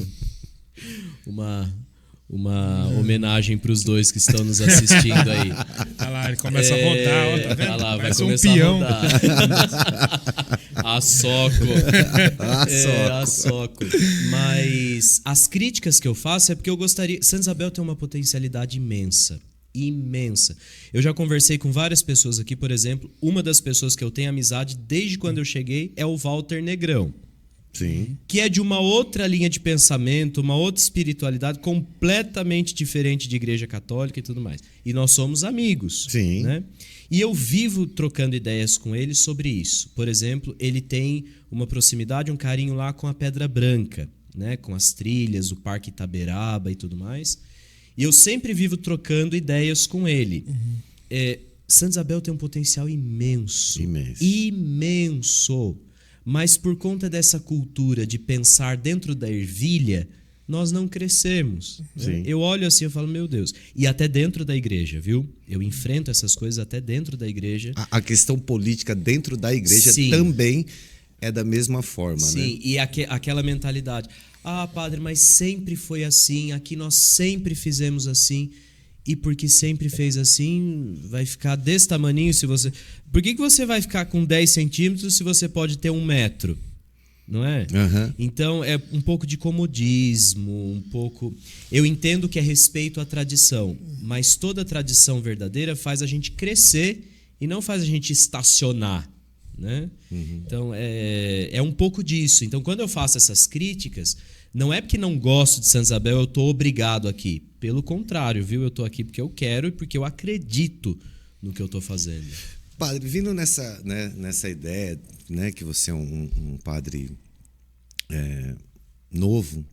Uma homenagem para os dois que estão nos assistindo aí. Olha lá, ele começa a rodar, ó, tá vendo? Olha lá, vai Parece começar um peão. a rodar. A soco. Mas as críticas que eu faço é porque eu gostaria... Santa Isabel tem uma potencialidade imensa. Eu já conversei com várias pessoas aqui, por exemplo, uma das pessoas que eu tenho amizade desde quando eu cheguei é o Walter Negrão. Sim. Que é de uma outra linha de pensamento, uma outra espiritualidade completamente diferente de igreja católica e tudo mais. E nós somos amigos. Sim. Né? E eu vivo trocando ideias com ele sobre isso. Por exemplo, ele tem uma proximidade, um carinho lá com a Pedra Branca, né? Com as trilhas, o Parque Itaberaba e tudo mais. E eu sempre vivo trocando ideias com ele. Santa Isabel tem um potencial imenso. Imenso. Mas por conta dessa cultura de pensar dentro da ervilha, nós não crescemos. Né? Eu olho assim e falo, meu Deus. E até dentro da igreja, viu? Eu enfrento essas coisas até dentro da igreja. A questão política dentro da igreja Sim. também é da mesma forma, né? Sim, e aquela mentalidade. Ah, padre, mas sempre foi assim, aqui nós sempre fizemos assim. E porque sempre fez assim, vai ficar desse tamaninho se você... Por que você vai ficar com 10 centímetros se você pode ter 1 metro? Não é? Uhum. Então, é um pouco de comodismo, um pouco... Eu entendo que é respeito à tradição, mas toda tradição verdadeira faz a gente crescer e não faz a gente estacionar. né? Então, é um pouco disso. Então, quando eu faço essas críticas, não é porque não gosto de Santa Isabel, eu estou obrigado aqui. Pelo contrário, viu? Eu estou aqui porque eu quero e porque eu acredito no que eu estou fazendo. Padre, vindo nessa ideia, né, que você é um padre novo,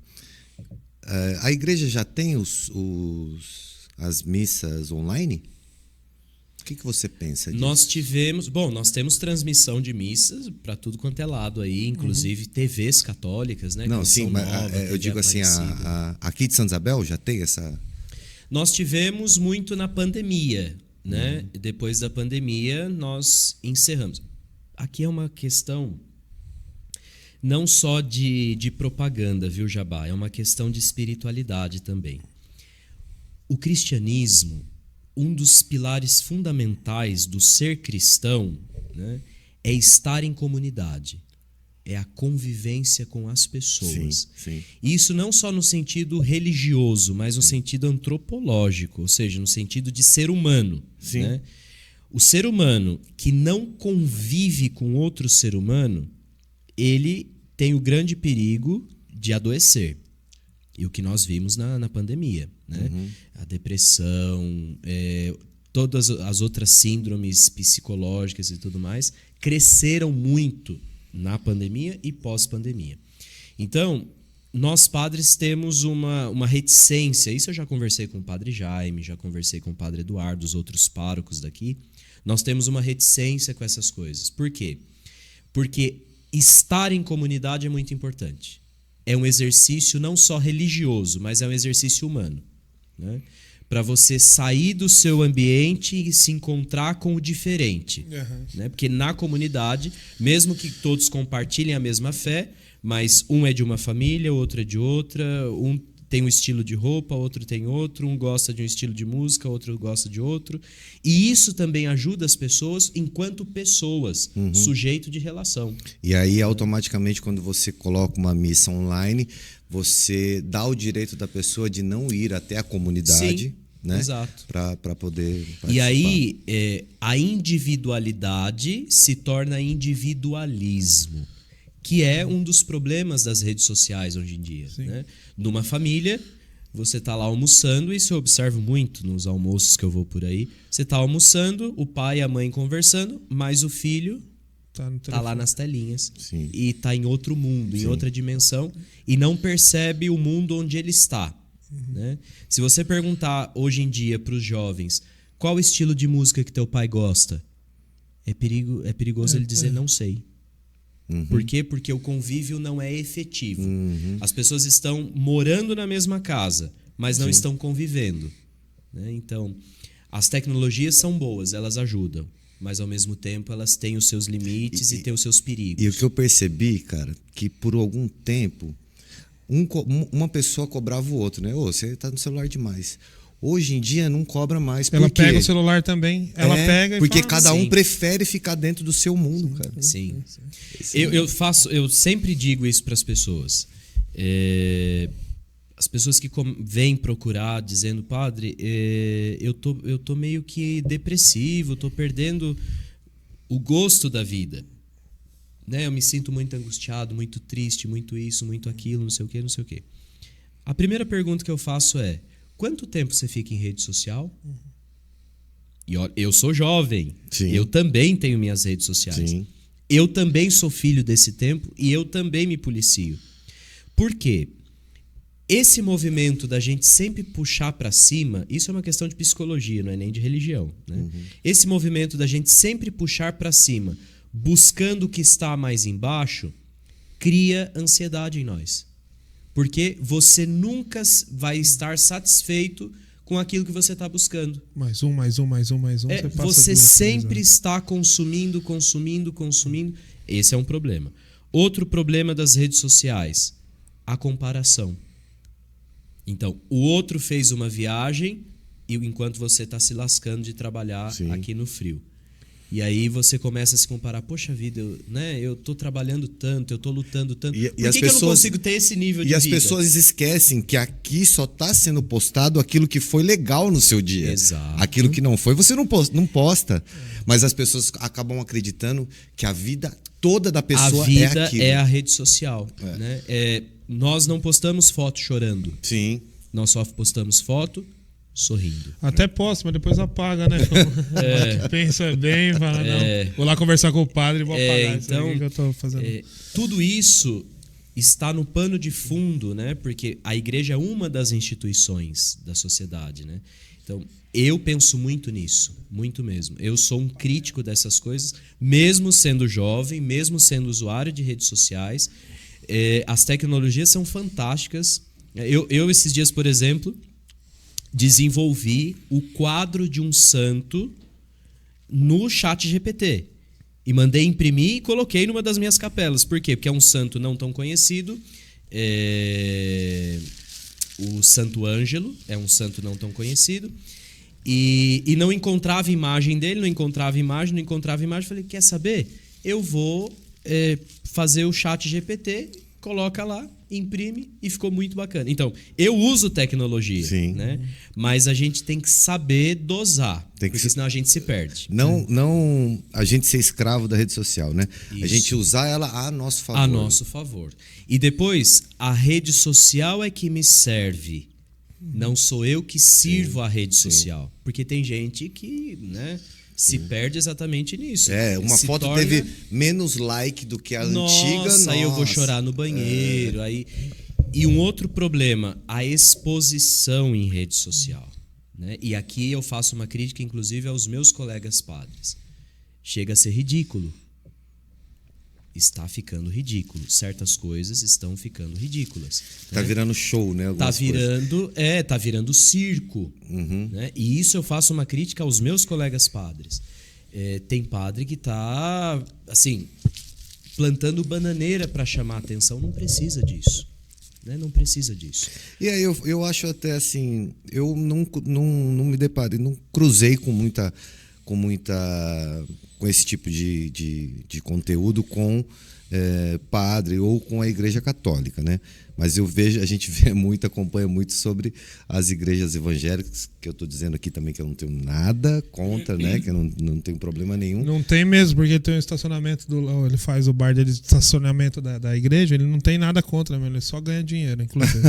a igreja já tem as missas online? O que você pensa disso? Nós temos transmissão de missas para tudo quanto é lado aí, inclusive TVs católicas, né? Não, sim, mas eu digo assim, aqui de Santa Isabel já tem essa... Nós tivemos muito na pandemia, né? Depois da pandemia, nós encerramos. Aqui é uma questão não só de propaganda, viu, Jabá? É uma questão de espiritualidade também. O cristianismo, um dos pilares fundamentais do ser cristão, né, é estar em comunidade, é a convivência com as pessoas. Sim. Isso não só no sentido religioso, mas no sentido antropológico, ou seja, no sentido de ser humano. Né? O ser humano que não convive com outro ser humano, ele tem o grande perigo de adoecer. E o que nós vimos na pandemia, né? A depressão, todas as outras síndromes psicológicas e tudo mais cresceram muito na pandemia e pós-pandemia. Então, nós padres temos uma reticência. Isso eu já conversei com o padre Jaime, já conversei com o padre Eduardo, os outros párocos daqui. Nós temos uma reticência com essas coisas. Por quê? Porque estar em comunidade é muito importante. É um exercício não só religioso, mas é um exercício humano, né? Para você sair do seu ambiente e se encontrar com o diferente. Né? Porque na comunidade, mesmo que todos compartilhem a mesma fé, mas um é de uma família, outro é de outra, um tem um estilo de roupa, outro tem outro, um gosta de um estilo de música, outro gosta de outro. E isso também ajuda as pessoas enquanto pessoas, sujeito de relação. E aí, automaticamente, quando você coloca uma missa online, você dá o direito da pessoa de não ir até a comunidade. Sim, né? Exato. Para poder participar. E aí, a individualidade se torna individualismo, que é um dos problemas das redes sociais hoje em dia. Né? Numa família, você está lá almoçando, e isso eu observo muito nos almoços que eu vou por aí. Você está almoçando, o pai e a mãe conversando, mas o filho está lá nas telinhas. Sim. E está em outro mundo, em outra dimensão, e não percebe o mundo onde ele está. Né? Se você perguntar hoje em dia para os jovens qual o estilo de música que teu pai gosta, é perigoso ele dizer não sei. Por quê? Porque o convívio não é efetivo. As pessoas estão morando na mesma casa, mas não estão convivendo. Né? Então, as tecnologias são boas, elas ajudam, mas ao mesmo tempo elas têm os seus limites e têm os seus perigos. E o que eu percebi, cara, que por algum tempo uma pessoa cobrava o outro, né? Ô, você tá no celular demais. Hoje em dia não cobra mais. Ela pega o celular também. Ela pega e porque fala, cada um prefere ficar dentro do seu mundo, cara. Sim. Eu sempre digo isso para as pessoas. As pessoas que vêm procurar dizendo, padre, eu tô meio que depressivo, tô perdendo o gosto da vida. Né? Eu me sinto muito angustiado, muito triste, muito isso, muito aquilo, não sei o quê, não sei o quê. A primeira pergunta que eu faço é: quanto tempo você fica em rede social? E eu sou jovem. Sim. Eu também tenho minhas redes sociais. Sim. Eu também sou filho desse tempo e eu também me policio. Por quê? Esse movimento da gente sempre puxar para cima, isso é uma questão de psicologia, não é nem de religião. Né? Esse movimento da gente sempre puxar para cima, buscando o que está mais embaixo, cria ansiedade em nós. Porque você nunca vai estar satisfeito com aquilo que você está buscando. Mais um. Você sempre está consumindo. Esse é um problema. Outro problema das redes sociais, a comparação. Então, o outro fez uma viagem e enquanto você está se lascando de trabalhar aqui no frio. E aí você começa a se comparar, poxa vida, eu tô trabalhando tanto, eu tô lutando tanto. Por que eu não consigo ter esse nível de vida? E as pessoas esquecem que aqui só tá sendo postado aquilo que foi legal no seu dia. Exato. Aquilo que não foi, você não posta. Mas as pessoas acabam acreditando que a vida toda da pessoa a vida é aquilo. É a rede social. Né? Nós não postamos foto chorando. Sim. Nós só postamos foto sorrindo. Até posso, mas depois apaga, né? Pensa bem, fala, não. Vou lá conversar com o padre e vou apagar então, isso que eu tô fazendo. Tudo isso está no pano de fundo, né? Porque a igreja é uma das instituições da sociedade, né? Então, eu penso muito nisso, muito mesmo. Eu sou um crítico dessas coisas, mesmo sendo jovem, mesmo sendo usuário de redes sociais. As tecnologias são fantásticas. Eu esses dias, por exemplo, desenvolvi o quadro de um santo no ChatGPT e mandei imprimir e coloquei numa das minhas capelas. Por quê? Porque é um santo não tão conhecido. O Santo Ângelo é um santo não tão conhecido. E não encontrava imagem dele, não encontrava imagem. Falei, quer saber? Eu vou fazer o ChatGPT, coloca lá, imprime e ficou muito bacana. Então, eu uso tecnologia, Sim. Né? Mas a gente tem que saber dosar, porque senão a gente se perde. Não a gente ser escravo da rede social, né? Isso. A gente usar ela a nosso favor. A nosso favor. E depois, a rede social é que me serve. Não sou eu que sirvo a rede social. Porque tem gente que, né, se perde exatamente nisso. Uma foto teve menos like do que a antiga. Nossa, aí eu vou chorar no banheiro. E um outro problema, a exposição em rede social. Né? E aqui eu faço uma crítica, inclusive, aos meus colegas padres. Chega a ser ridículo. Está ficando ridículo. Certas coisas estão ficando ridículas. Tá virando show, né? Tá virando circo. Né? E isso eu faço uma crítica aos meus colegas padres. Tem padre que tá, assim, plantando bananeira para chamar a atenção. Não precisa disso. Né? Não precisa disso. E aí eu acho até assim, eu não me deparei, não cruzei com esse tipo de conteúdo com padre ou com a Igreja Católica, né? Mas a gente acompanha muito sobre as igrejas evangélicas, que eu estou dizendo aqui também que eu não tenho nada contra, né? Que eu não tenho problema nenhum. Não tem mesmo, porque tem um estacionamento ele faz o bar dele de estacionamento da igreja, ele não tem nada contra, ele só ganha dinheiro, inclusive.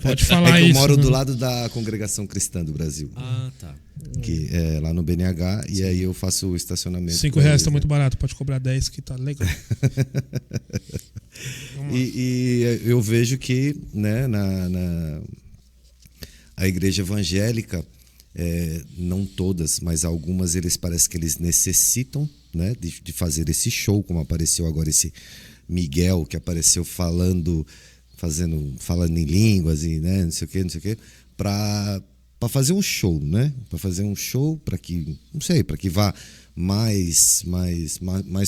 Pode falar isso. Eu moro do lado da Congregação Cristã do Brasil. Ah, tá. Que é lá no BNH, e aí eu faço o estacionamento. R$5 tá muito barato, pode cobrar 10 que tá legal. E eu vejo que, né, a igreja evangélica, não todas, mas algumas, parece que eles necessitam, né, de fazer esse show, como apareceu agora esse Miguel, que apareceu falando em línguas e, né, não sei o quê, para fazer um show, né? Para fazer um show para que, não sei, para que vá mais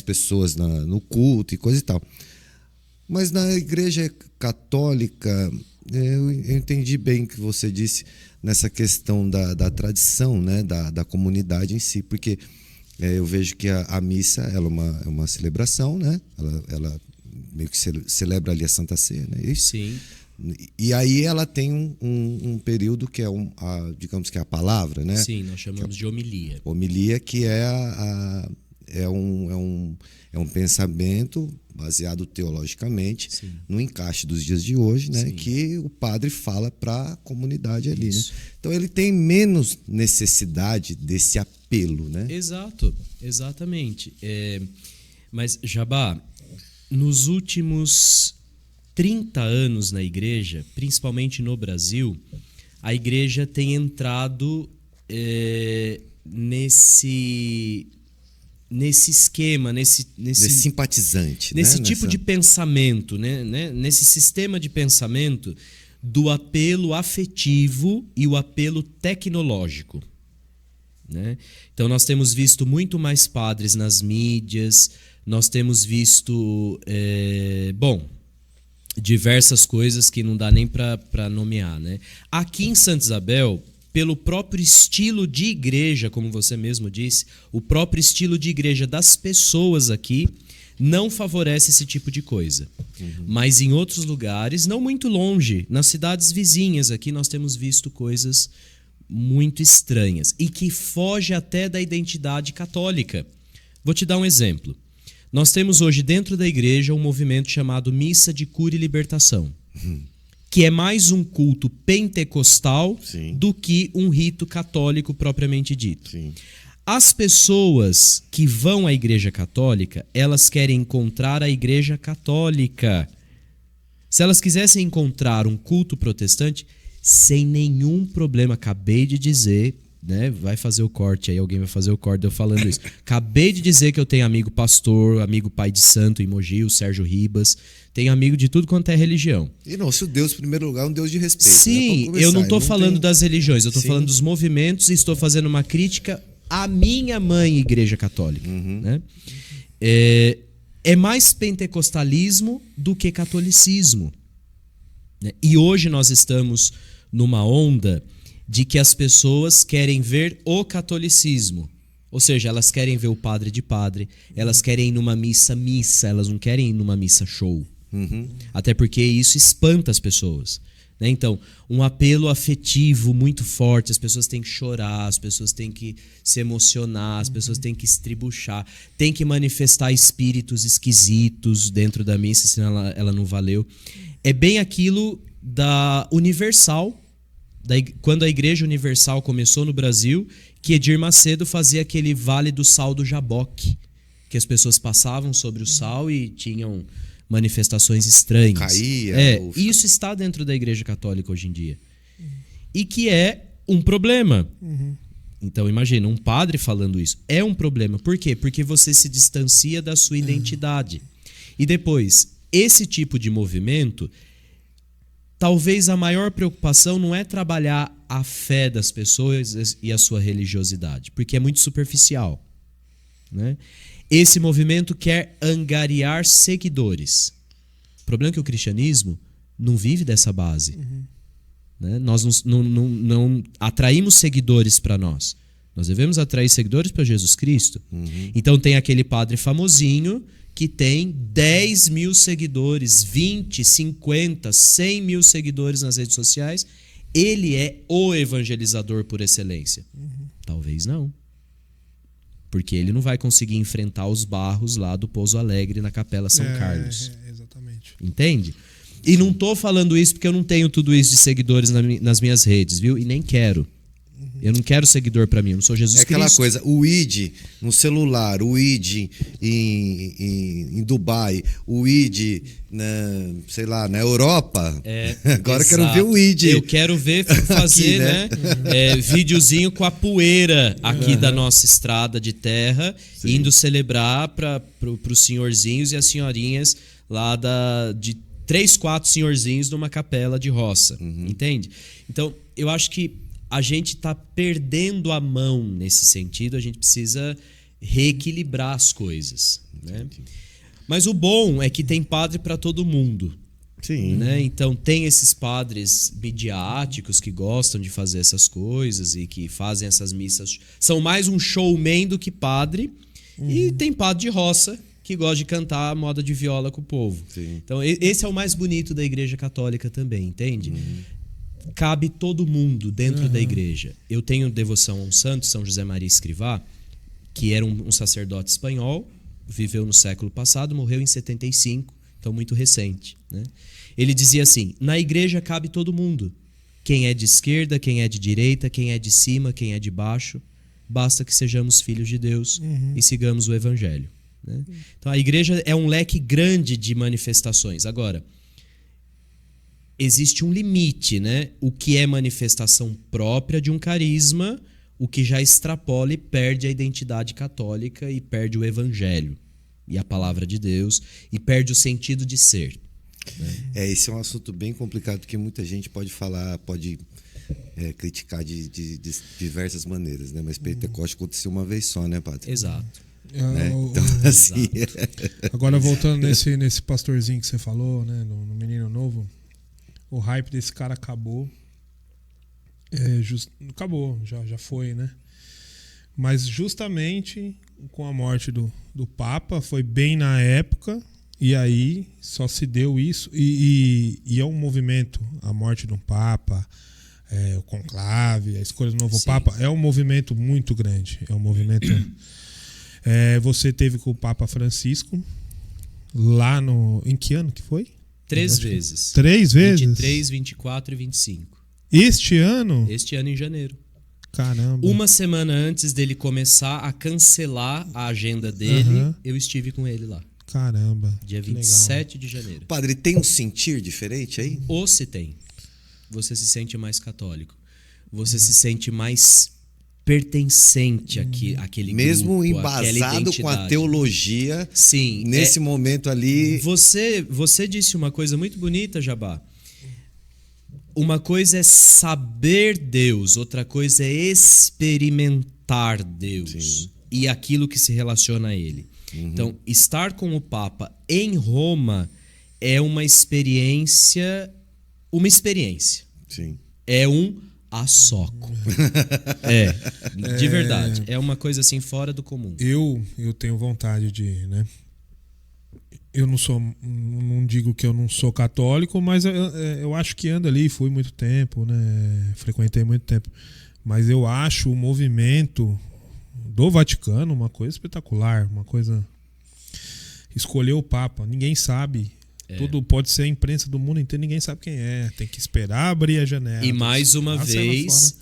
pessoas no culto e coisa e tal. Mas na igreja católica, eu entendi bem o que você disse nessa questão da tradição, né? Da comunidade em si, porque eu vejo que a missa ela é uma celebração, né? Ela meio que celebra ali a Santa Ceia, né? Isso? Sim. E aí ela tem um período que é digamos que é a palavra, né? Sim, nós chamamos de homilia. Homilia, que é um pensamento baseado teologicamente. Sim. No encaixe dos dias de hoje, né? Sim. Que o padre fala para a comunidade ali, né? Então ele tem menos necessidade desse apelo, né? Exato, exatamente. Mas, Jabá, nos últimos 30 anos na igreja, principalmente no Brasil, a igreja tem entrado nesse esquema, nesse simpatizante, nesse tipo de pensamento, né? Nesse sistema de pensamento do apelo afetivo e o apelo tecnológico. Né? Então nós temos visto muito mais padres nas mídias, nós temos visto diversas coisas que não dá nem para nomear, né? Aqui em Santa Isabel, pelo próprio estilo de igreja, como você mesmo disse, o próprio estilo de igreja das pessoas aqui não favorece esse tipo de coisa. Mas em outros lugares, não muito longe, nas cidades vizinhas aqui, nós temos visto coisas muito estranhas e que foge até da identidade católica. Vou te dar um exemplo. Nós temos hoje dentro da igreja um movimento chamado Missa de Cura e Libertação, que é mais um culto pentecostal do que um rito católico propriamente dito. Sim. As pessoas que vão à igreja católica, elas querem encontrar a igreja católica. Se elas quisessem encontrar um culto protestante, sem nenhum problema, acabei de dizer, né? Vai fazer o corte aí, alguém vai fazer o corte de eu falando isso. Acabei de dizer que eu tenho amigo pastor, amigo pai de santo em Mogi, o Sérgio Ribas, tenho amigo de tudo quanto é religião. E nosso Deus, em primeiro lugar, é um Deus de respeito. Sim, né? eu não estou falando das religiões, eu estou Sim. falando dos movimentos e estou fazendo uma crítica à minha mãe, igreja católica. Né? É mais pentecostalismo do que catolicismo. Né? E hoje nós estamos numa onda de que as pessoas querem ver o catolicismo. Ou seja, elas querem ver o padre de padre, elas querem ir numa missa, elas não querem ir numa missa show. Até porque isso espanta as pessoas. Né? Então, um apelo afetivo muito forte, as pessoas têm que chorar, as pessoas têm que se emocionar, as pessoas têm que estribuchar, têm que manifestar espíritos esquisitos dentro da missa, senão ela não valeu. É bem aquilo da Universal, quando a Igreja Universal começou no Brasil, que Edir Macedo fazia aquele Vale do Sal do Jaboque, que as pessoas passavam sobre o sal e tinham manifestações estranhas. Caía. Isso está dentro da Igreja Católica hoje em dia. E que é um problema. Então, imagina, um padre falando isso. É um problema. Por quê? Porque você se distancia da sua identidade. E depois, esse tipo de movimento, talvez a maior preocupação não é trabalhar a fé das pessoas e a sua religiosidade, porque é muito superficial. Né? Esse movimento quer angariar seguidores. O problema é que o cristianismo não vive dessa base. Né? Nós não atraímos seguidores para nós. Nós devemos atrair seguidores para Jesus Cristo. Então tem aquele padre famosinho que tem 10 mil seguidores, 20, 50, 100 mil seguidores nas redes sociais. Ele é o evangelizador por excelência. Talvez não. Porque ele não vai conseguir enfrentar os barros lá do Pouso Alegre na Capela São Carlos. Exatamente. Entende? E não tô falando isso porque eu não tenho tudo isso de seguidores nas minhas redes, viu? E nem quero. Eu não quero seguidor pra mim, eu não sou Jesus Cristo. É aquela coisa, o ID no celular, o ID em Dubai, o ID sei lá, na Europa. Agora eu quero ver o ID. Eu quero ver fazer aqui, né? Videozinho com a poeira aqui da nossa estrada de terra, indo celebrar para os senhorzinhos e as senhorinhas lá de 3, 4 senhorzinhos numa capela de roça. Entende? Então, eu acho que a gente está perdendo a mão nesse sentido, a gente precisa reequilibrar as coisas. Né? Mas o bom é que tem padre para todo mundo. Sim. Né? Então tem esses padres midiáticos que gostam de fazer essas coisas e que fazem essas missas. São mais um showman do que padre. E tem padre de roça que gosta de cantar a moda de viola com o povo. Sim. Então esse é o mais bonito da Igreja Católica também, entende? Cabe todo mundo dentro da igreja. Eu tenho devoção a um santo, São José Maria Escrivá, que era um sacerdote espanhol, viveu no século passado, morreu em 75, então muito recente. Né? Ele dizia assim, na igreja cabe todo mundo. Quem é de esquerda, quem é de direita, quem é de cima, quem é de baixo. Basta que sejamos filhos de Deus e sigamos o evangelho. Né? Então a igreja é um leque grande de manifestações. Agora, existe um limite, né? O que é manifestação própria de um carisma, o que já extrapola e perde a identidade católica e perde o evangelho e a palavra de Deus e perde o sentido de ser. Né? Esse é um assunto bem complicado que muita gente pode falar, pode criticar de diversas maneiras, né? Mas Pentecoste aconteceu uma vez só, né, padre? Exato. Né? Então, assim... Agora, voltando nesse pastorzinho que você falou, né? No Menino Novo, o hype desse cara acabou. Acabou, já foi, né? Mas justamente com a morte do Papa, foi bem na época, e aí só se deu isso. E é um movimento, a morte de um Papa, o conclave, a escolha do novo Papa, é um movimento muito grande. É um movimento. Você teve com o Papa Francisco, lá no. Em que ano que foi? 3 vezes. 3 vezes? 23, 24 e 25. Este ano? Este ano em janeiro. Caramba. Uma semana antes dele começar a cancelar a agenda dele, eu estive com ele lá. Caramba. Dia 27 de janeiro. Padre, tem um sentir diferente aí? Ou se tem. Você se sente mais católico. Você se sente mais pertencente àquele mesmo grupo, embasado com a teologia. Sim. Nesse momento ali. Você disse uma coisa muito bonita, Jabá. Uma coisa é saber Deus, outra coisa é experimentar Deus. Sim. E aquilo que se relaciona a Ele. Então, estar com o Papa em Roma é uma experiência. Sim. É um assoco. De verdade. É uma coisa assim fora do comum. Eu tenho vontade de, né? Eu não digo que eu não sou católico, mas eu acho que ando ali, fui muito tempo, né? Frequentei muito tempo. Mas eu acho o movimento do Vaticano uma coisa espetacular, uma coisa. Escolher o Papa, ninguém sabe. Tudo pode ser a imprensa do mundo inteiro, ninguém sabe quem é. Tem que esperar abrir a janela. E mais uma vez,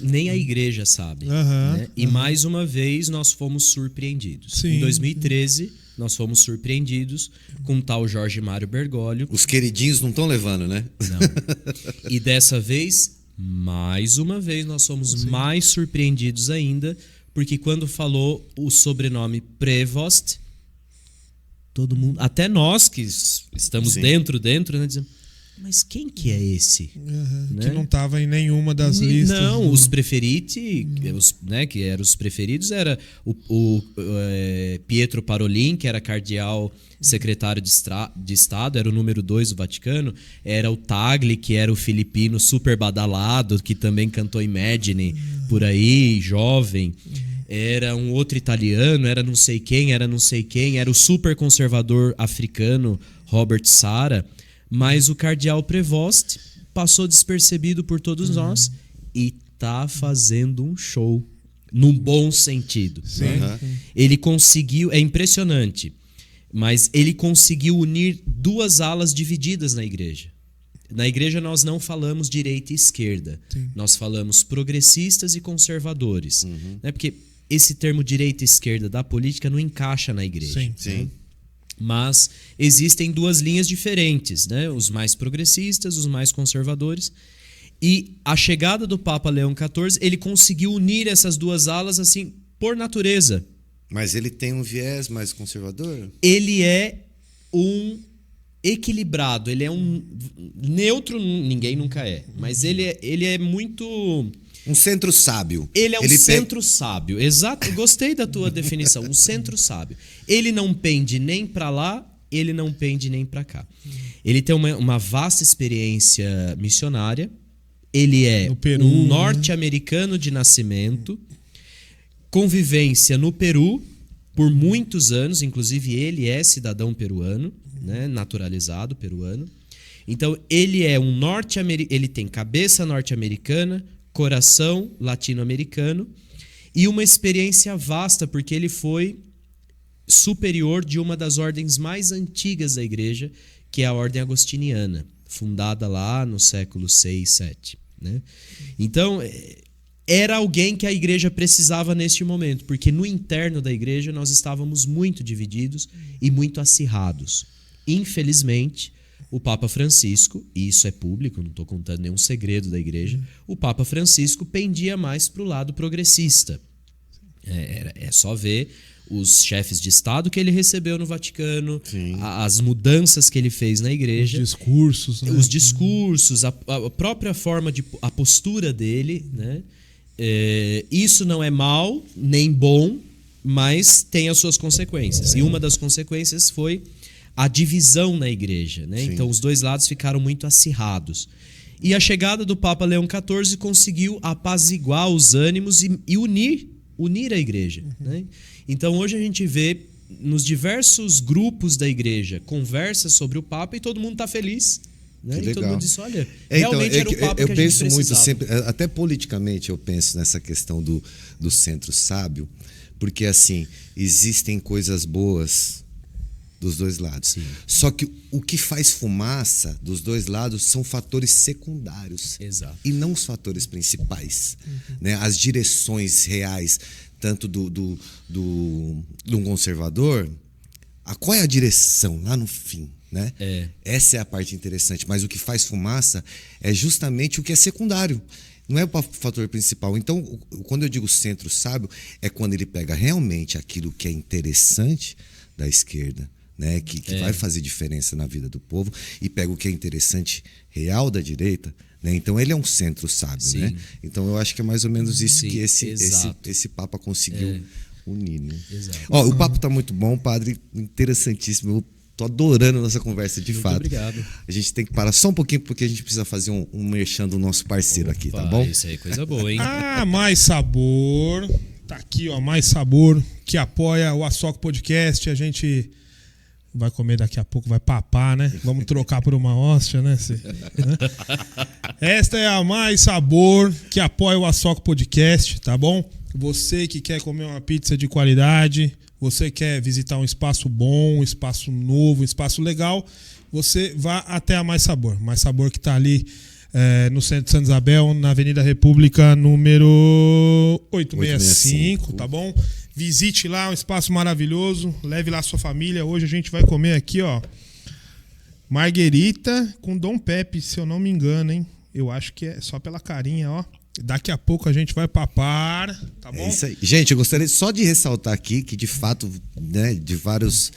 nem a igreja sabe. Né? E mais uma vez nós fomos surpreendidos. Sim. Em 2013, nós fomos surpreendidos com o tal Jorge Mário Bergoglio. Os queridinhos não estão levando, né? Não. E dessa vez, mais uma vez, nós fomos mais surpreendidos ainda, porque quando falou o sobrenome Prevost, todo mundo, até nós que estamos dentro, né, dizemos, mas quem que é esse? Né? Que não estava em nenhuma das listas. Não, os preferidos, né, que eram os preferidos, era o Pietro Parolin, que era cardeal secretário de Estado, era o número 2 do Vaticano, era o Tagle, que era o filipino super badalado, que também cantou Imagine por aí, jovem. Era um outro italiano, era não sei quem, era o super conservador africano Robert Sara, mas o cardeal Prevost passou despercebido por todos nós e tá fazendo um show, num bom sentido. Né? Ele conseguiu, é impressionante, mas ele conseguiu unir 2 alas divididas na igreja. Na igreja nós não falamos direita e esquerda, nós falamos progressistas e conservadores, né? Porque esse termo direita e esquerda da política não encaixa na igreja. Sim. Mas existem 2 linhas diferentes, né? Os mais progressistas, os mais conservadores. E a chegada do Papa Leão XIV, ele conseguiu unir essas 2 alas assim, por natureza. Mas ele tem um viés mais conservador? Ele é um equilibrado, ele é um neutro, ninguém nunca é. Mas ele é muito... Um centro sábio. Ele é um centro sábio. Exato, gostei da tua definição. Um centro sábio. Ele não pende nem para lá, ele não pende nem para cá. Ele tem uma vasta experiência missionária. Ele é um norte-americano de nascimento, convivência no Peru por muitos anos, inclusive ele é cidadão peruano, né, naturalizado peruano. Então ele é um ele tem cabeça norte-americana, coração latino-americano e uma experiência vasta, porque ele foi superior de uma das ordens mais antigas da igreja, que é a ordem agostiniana, fundada lá no século 6, 7. Né? Então, era alguém que a igreja precisava neste momento, porque no interno da igreja nós estávamos muito divididos e muito acirrados. Infelizmente, o Papa Francisco, e isso é público, não estou contando nenhum segredo da igreja, o Papa Francisco pendia mais para o lado progressista. É só ver os chefes de Estado que ele recebeu no Vaticano, as mudanças que ele fez na igreja. Os discursos. Né? Os discursos, a própria forma, a postura dele. Né? Isso não é mal, nem bom, mas tem as suas consequências. E uma das consequências foi a divisão na igreja, né? Então os 2 lados ficaram muito acirrados. E a chegada do Papa Leão XIV conseguiu apaziguar os ânimos e unir a igreja. Né? Então hoje a gente vê nos diversos grupos da igreja conversas sobre o Papa e todo mundo está feliz. Né? E todo mundo diz, olha, realmente era o Papa que a gente penso muito precisava. sempre, até politicamente eu penso nessa questão do centro sábio, porque assim, existem coisas boas dos dois lados. Sim. Só que o que faz fumaça dos dois lados são fatores secundários. Exato. E não os fatores principais. Né? As direções reais, tanto de um conservador, qual é a direção lá no fim? Né? Essa é a parte interessante. Mas o que faz fumaça é justamente o que é secundário. Não é o fator principal. Então, quando eu digo centro sábio, é quando ele pega realmente aquilo que é interessante da esquerda, né, que vai fazer diferença na vida do povo, e pega o que é interessante real da direita, né? Então ele é um centro sábio, né? Então eu acho que é mais ou menos isso que esse Papa conseguiu unir, né? O papo está muito bom, padre, interessantíssimo. Eu tô adorando a nossa conversa, de fato. Obrigado. A gente tem que parar só um pouquinho, porque a gente precisa fazer um merchan do nosso parceiro aqui, tá bom? Isso aí, coisa boa, hein? Mais Sabor. Tá aqui, ó, Mais Sabor, que apoia o Açoco Podcast. A gente vai comer daqui a pouco, vai papar, né? Vamos trocar por uma hóstia, né? Esta é a Mais Sabor, que apoia o Açoco Podcast, tá bom? Você que quer comer uma pizza de qualidade, você quer visitar um espaço bom, um espaço novo, um espaço legal, você vá até a Mais Sabor. Mais Sabor que tá ali no centro de Santa Isabel, na Avenida República, número 865, tá bom? Visite lá, um espaço maravilhoso, leve lá a sua família. Hoje a gente vai comer aqui, ó, marguerita com Dom Pepe, se eu não me engano, hein? Eu acho que é só pela carinha, ó. Daqui a pouco a gente vai papar, tá bom? É isso aí. Gente, eu gostaria só de ressaltar aqui que, de fato, né, de vários...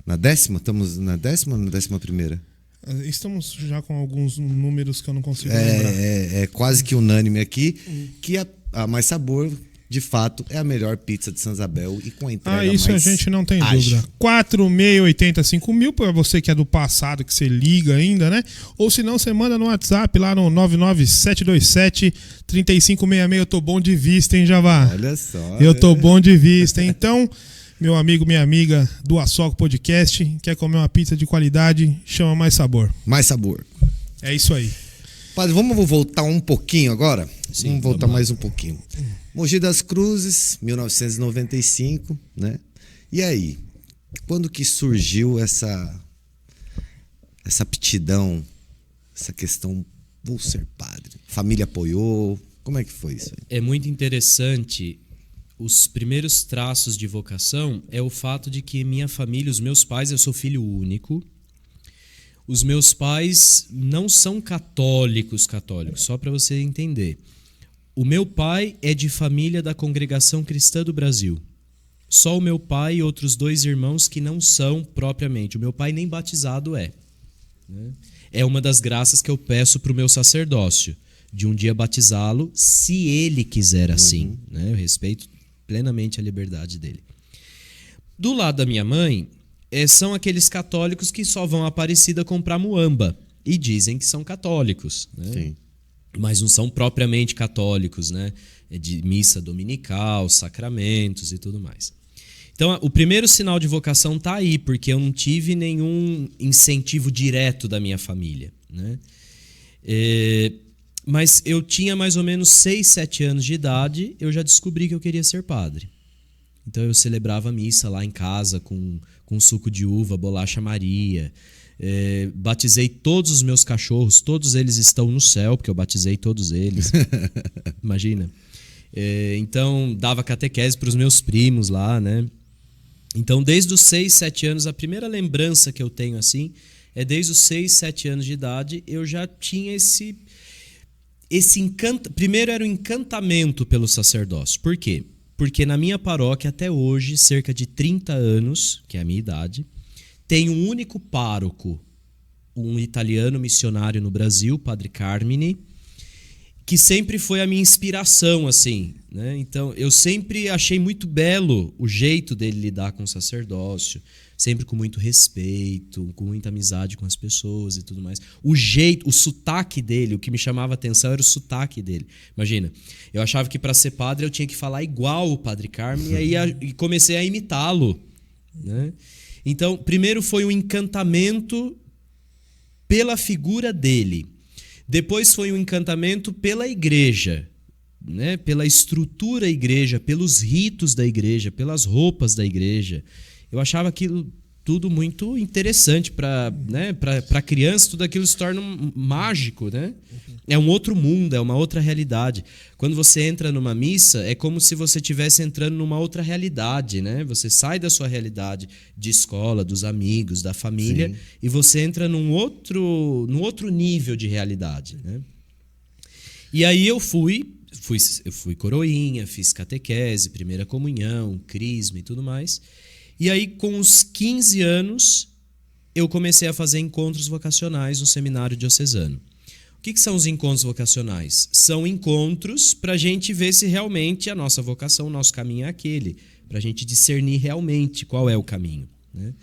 Na 10ª? Estamos na 10ª ou na 11ª? Estamos já com alguns números que eu não consigo lembrar. É quase que unânime aqui que a Mais Sabor, de fato, é a melhor pizza de Santa Isabel e com a entrega mais isso a gente não tem ágil. dúvida. 4.685.000 para você que é do passado, que você liga ainda, né? Ou se não, você manda no WhatsApp lá no 99727-3566. Eu tô bom de vista, hein, Javá? Olha só. Eu tô bom de vista. Então, meu amigo, minha amiga do Açoco Podcast, quer comer uma pizza de qualidade, chama Mais Sabor. Mais Sabor. É isso aí. Padre, vamos voltar um pouquinho agora? Sim, vamos voltar mais um pouquinho. Mogi das Cruzes, 1995, né? E aí? Quando que surgiu essa aptidão, essa questão, vou ser padre? Família apoiou? Como é que foi isso aí? É muito interessante. Os primeiros traços de vocação é o fato de que minha família, os meus pais, eu sou filho único. Os meus pais não são católicos, só para você entender. O meu pai é de família da Congregação Cristã do Brasil. Só o meu pai e outros 2 irmãos que não são propriamente. O meu pai nem batizado é. Né? É uma das graças que eu peço para o meu sacerdócio, de um dia batizá-lo, se ele quiser assim. Né? Eu respeito plenamente a liberdade dele. Do lado da minha mãe, são aqueles católicos que só vão à Aparecida comprar muamba e dizem que são católicos, né? Sim. Mas não são propriamente católicos, né? De missa dominical, sacramentos e tudo mais. Então, o primeiro sinal de vocação está aí, porque eu não tive nenhum incentivo direto da minha família, né? Mas eu tinha mais ou menos 6, 7 anos de idade, eu já descobri que eu queria ser padre. Então eu celebrava a missa lá em casa com suco de uva, bolacha Maria. Batizei todos os meus cachorros, todos eles estão no céu, porque eu batizei todos eles. Imagina. Então dava catequese para os meus primos lá, né? Então desde os 6, 7 anos, a primeira lembrança que eu tenho assim é desde os 6, 7 anos de idade, eu já tinha esse encanto. Primeiro era o encantamento pelo sacerdócio. Por quê? Porque na minha paróquia, até hoje, cerca de 30 anos, que é a minha idade, tem um único pároco, um italiano missionário no Brasil, Padre Carmine, que sempre foi a minha inspiração, assim. né? Então, eu sempre achei muito belo o jeito dele lidar com o sacerdócio, sempre com muito respeito, com muita amizade com as pessoas e tudo mais. O jeito, o sotaque dele, o que me chamava a atenção era o sotaque dele. Imagina, eu achava que para ser padre eu tinha que falar igual o Padre Carmen, e aí comecei a imitá-lo, né? Então, primeiro foi um encantamento pela figura dele. Depois foi um encantamento pela igreja, né? Pela estrutura da igreja, pelos ritos da igreja, pelas roupas da igreja. Eu achava aquilo tudo muito interessante para, né, para criança, tudo aquilo se torna mágico, né? É um outro mundo, é uma outra realidade. Quando você entra numa missa, é como se você estivesse entrando numa outra realidade, né? Você sai da sua realidade de escola, dos amigos, da família, sim, e você entra num outro nível de realidade, né? E aí eu fui coroinha, fiz catequese, primeira comunhão, crisma e tudo mais. E aí, com os 15 anos, eu comecei a fazer encontros vocacionais no seminário diocesano. O que são os encontros vocacionais? São encontros para a gente ver se realmente a nossa vocação, o nosso caminho é aquele, para a gente discernir realmente qual é o caminho, né?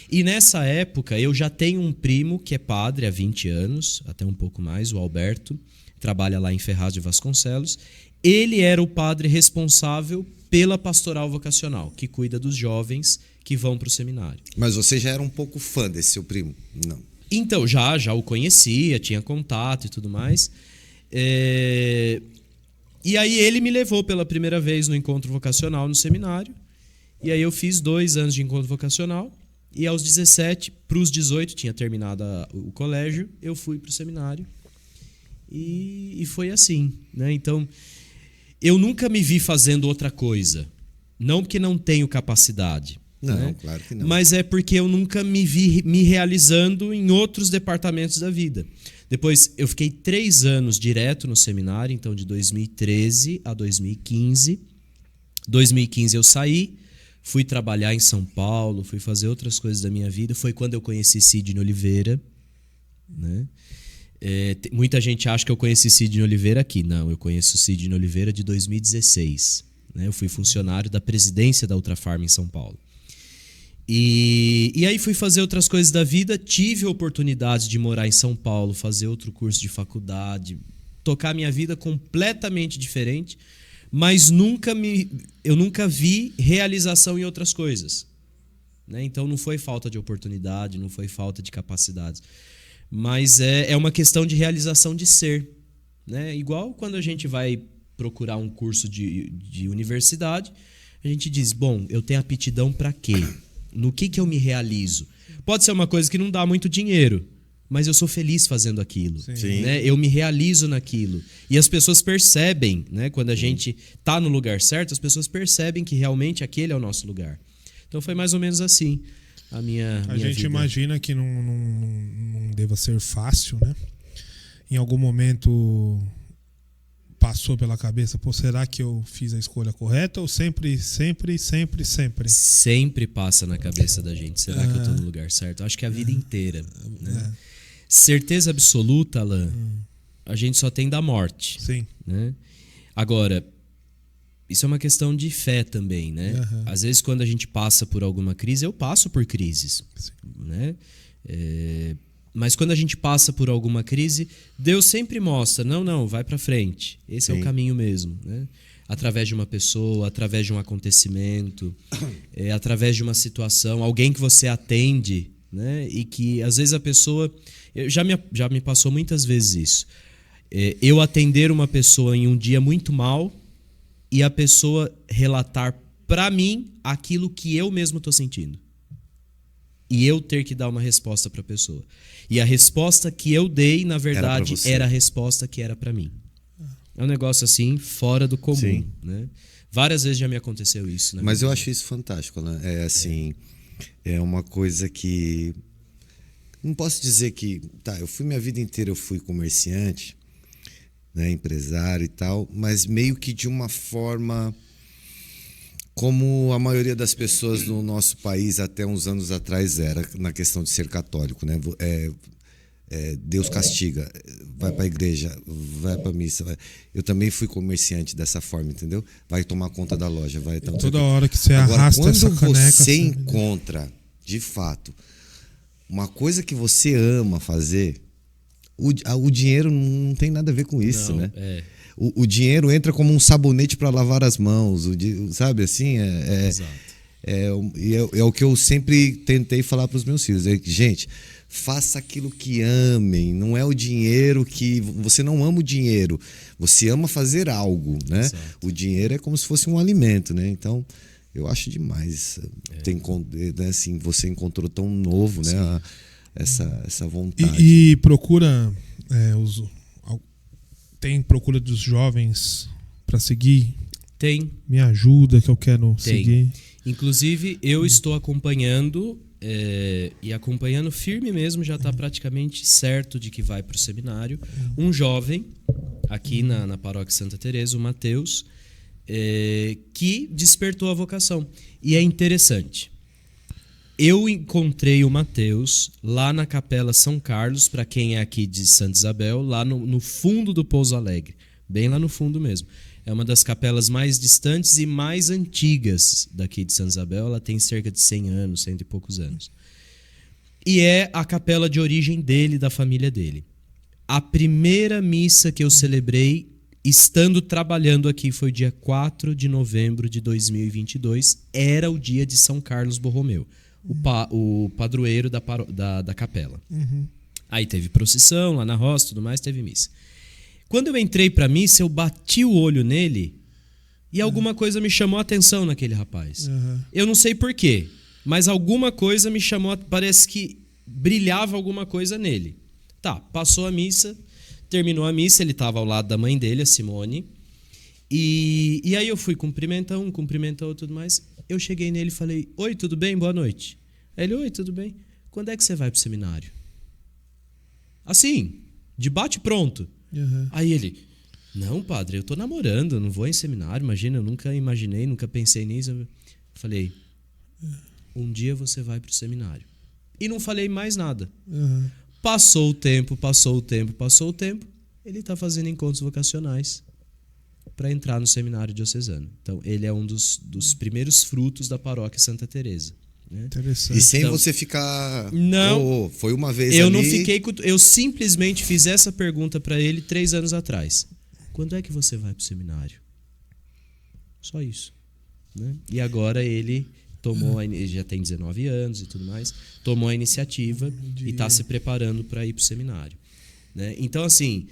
E nessa época, eu já tenho um primo que é padre há 20 anos, até um pouco mais, o Alberto, trabalha lá em Ferraz de Vasconcelos. Ele era o padre responsável pela pastoral vocacional, que cuida dos jovens que vão para o seminário. Mas você já era um pouco fã desse seu primo? Não. Então, já o conhecia, tinha contato e tudo mais. E aí ele me levou pela primeira vez no encontro vocacional no seminário. E aí eu fiz 2 anos de encontro vocacional. E aos 17, para os 18, tinha terminado o colégio, eu fui para o seminário. E foi assim, né? Então, eu nunca me vi fazendo outra coisa. Não porque não tenho capacidade. Não, né? Claro que não. Mas é porque eu nunca me vi me realizando em outros departamentos da vida. Depois, eu fiquei 3 anos direto no seminário, então de 2013 a 2015. 2015 eu saí, fui trabalhar em São Paulo, fui fazer outras coisas da minha vida. Foi quando eu conheci Sidney Oliveira, né? Muita gente acha que eu conheci Sidney Oliveira aqui. Não, eu conheço Sidney Oliveira de 2016. Né? Eu fui funcionário da presidência da Ultrafarma em São Paulo. E aí fui fazer outras coisas da vida, tive a oportunidade de morar em São Paulo, fazer outro curso de faculdade, tocar minha vida completamente diferente, mas eu nunca vi realização em outras coisas. Né? Então não foi falta de oportunidade, não foi falta de capacidades, mas é uma questão de realização de ser. Né? Igual quando a gente vai procurar um curso de universidade, a gente diz, bom, eu tenho aptidão para quê? No que eu me realizo? Pode ser uma coisa que não dá muito dinheiro, mas eu sou feliz fazendo aquilo. Sim. Né? Eu me realizo naquilo. E as pessoas percebem, né? Quando a gente está no lugar certo, as pessoas percebem que realmente aquele é o nosso lugar. Então foi mais ou menos assim a minha gente vida. Imagina que não deva ser fácil, né? Em algum momento passou pela cabeça, pô, será que eu fiz a escolha correta? Ou sempre? Sempre passa na cabeça da gente. Será que eu estou no lugar certo? Acho que a vida inteira. Né? Certeza absoluta, Alan, a gente só tem da morte. Sim. Né? Agora, isso é uma questão de fé também, né? Às vezes, quando a gente passa por alguma crise, eu passo por crises. Né? Mas quando a gente passa por alguma crise, Deus sempre mostra, não, vai para frente. Esse é o caminho mesmo. Né? Através de uma pessoa, através de um acontecimento, através de uma situação, alguém que você atende, né? E que às vezes a pessoa... Já me passou muitas vezes isso. Eu atender uma pessoa em um dia muito mal e a pessoa relatar para mim aquilo que eu mesmo estou sentindo. E eu ter que dar uma resposta para a pessoa. E a resposta que eu dei, na verdade, era a resposta que era para mim. É um negócio assim, fora do comum. Né? Várias vezes já me aconteceu isso. Mas eu acho isso fantástico. Né? É uma coisa que... Não posso dizer que... eu fui minha vida inteira, eu fui comerciante, né, empresário e tal, mas meio que de uma forma... como a maioria das pessoas no nosso país até uns anos atrás era na questão de ser católico, né? Deus castiga, vai para a igreja, vai para a missa. Eu também fui comerciante dessa forma, entendeu? Vai tomar conta da loja, vai tal. Toda hora que você Agora, arrasta essa quando caneca... você encontra, de fato, uma coisa que você ama fazer, o dinheiro não tem nada a ver com isso, Não, né? é. O dinheiro entra como um sabonete para lavar as mãos, sabe assim? Exato. É o que eu sempre tentei falar para os meus filhos. Gente, faça aquilo que amem. Não é o dinheiro que... Você não ama o dinheiro. Você ama fazer algo, né? Exato. O dinheiro é como se fosse um alimento, né? Então, eu acho demais. Né, assim, você encontrou tão novo, né? Essa vontade. E procura... tem procura dos jovens para seguir? Tem. Me ajuda que eu quero Tem. seguir. Inclusive, eu estou acompanhando e acompanhando firme mesmo, já está praticamente certo de que vai para o seminário. Um jovem, aqui na paróquia Santa Teresa, o Mateus, que despertou a vocação. E é interessante. Eu encontrei o Mateus lá na Capela São Carlos, para quem é aqui de Santa Isabel, lá no fundo do Pouso Alegre. Bem lá no fundo mesmo. É uma das capelas mais distantes e mais antigas daqui de Santa Isabel. Ela tem cerca de 100 anos, 100 e poucos anos. E é a capela de origem dele, da família dele. A primeira missa que eu celebrei, estando trabalhando aqui, foi dia 4 de novembro de 2022. Era o dia de São Carlos Borromeu, o padroeiro da capela. Uhum. Aí teve procissão lá na roça, tudo mais, teve missa. Quando eu entrei pra missa, eu bati o olho nele e alguma coisa me chamou a atenção naquele rapaz. Uhum. Eu não sei por quê, mas alguma coisa me chamou, parece que brilhava alguma coisa nele. Tá, passou a missa, terminou a missa, ele estava ao lado da mãe dele, a Simone, e aí eu fui cumprimentar um, cumprimentar outro, tudo mais. Eu cheguei nele e falei: oi, tudo bem? Boa noite. Aí ele: oi, tudo bem? Quando é que você vai pro seminário? Assim, de bate pronto. Uhum. Aí ele: não, padre, eu tô namorando, não vou em seminário, imagina, eu nunca imaginei, nunca pensei nisso. Eu falei: um dia você vai pro seminário. E não falei mais nada. Uhum. Passou o tempo, ele tá fazendo encontros vocacionais para entrar no seminário diocesano. Então, ele é um dos primeiros frutos da paróquia Santa Teresa. Né? Interessante. E sem Então, você ficar... Não. foi uma vez Eu ali... não fiquei... Eu simplesmente fiz essa pergunta para ele 3 anos atrás. Quando é que você vai pro seminário? Só isso. Né? E agora ele tomou... Ele já tem 19 anos e tudo mais. Tomou a iniciativa e está se preparando para ir pro seminário. Né? Então, assim...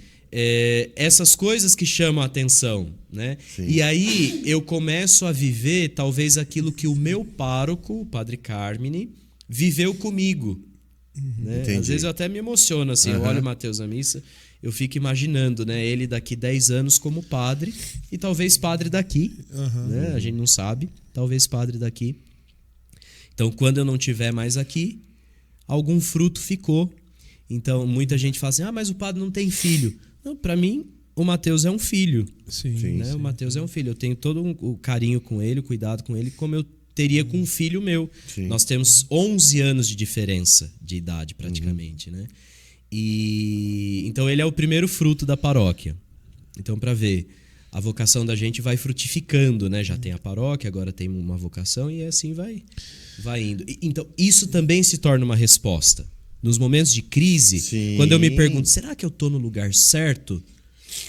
essas coisas que chamam a atenção, né? Sim. E aí eu começo a viver talvez aquilo que o meu pároco, o padre Carmine, viveu comigo. Né? Às vezes eu até me emociono, assim, eu olho o Mateus na missa, eu fico imaginando, né, ele daqui 10 anos como padre, e talvez padre daqui, né? A gente não sabe, talvez padre daqui. Então, quando eu não estiver mais aqui, algum fruto ficou. Então, muita gente fala assim: mas o padre não tem filho. Não, para mim, o Mateus é um filho. Sim, né? sim. O Mateus é um filho. Eu tenho todo o carinho com ele, o cuidado com ele, como eu teria com um filho meu. Sim. Nós temos 11 anos de diferença de idade, praticamente. Né? E então, ele é o primeiro fruto da paróquia. Então, para ver, a vocação da gente vai frutificando. Né? Já tem a paróquia, agora tem uma vocação e assim vai indo. Então, isso também se torna uma resposta. Nos momentos de crise, Sim. quando eu me pergunto, será que eu tô no lugar certo?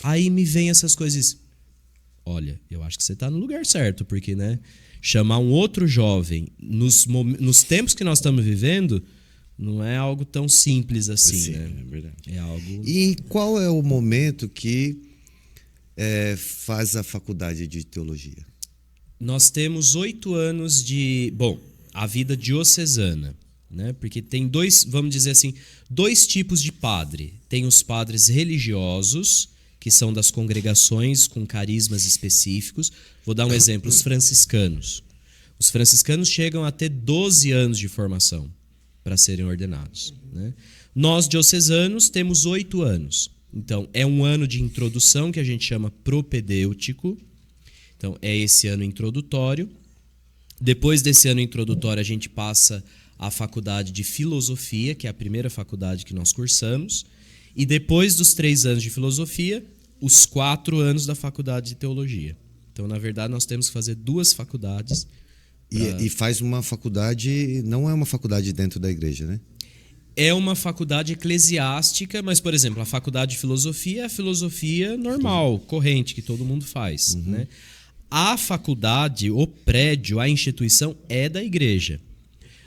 Aí me vem essas coisas. Olha, eu acho que você tá no lugar certo, porque, né, chamar um outro jovem nos tempos que nós estamos vivendo não é algo tão simples assim. Sim, né? é verdade. É algo... E qual é o momento que faz a faculdade de teologia? Nós temos 8 anos de... Bom, a vida diocesana. Né? Porque tem vamos dizer assim, 2 tipos de padre. Tem os padres religiosos, que são das congregações com carismas específicos. Vou dar um exemplo: os franciscanos. Os franciscanos chegam a ter 12 anos de formação para serem ordenados. Né? Nós, diocesanos, temos 8 anos. Então, é um ano de introdução que a gente chama propedêutico. Então, é esse ano introdutório. Depois desse ano introdutório, a gente passa a faculdade de filosofia, que é a primeira faculdade que nós cursamos, e depois dos 3 anos de filosofia, os 4 anos da faculdade de teologia. Então, na verdade, nós temos que fazer 2 faculdades. E faz uma faculdade, não é uma faculdade dentro da igreja, né? É uma faculdade eclesiástica, mas, por exemplo, a faculdade de filosofia é a filosofia normal, corrente, que todo mundo faz. Né? A faculdade, o prédio, a instituição é da igreja,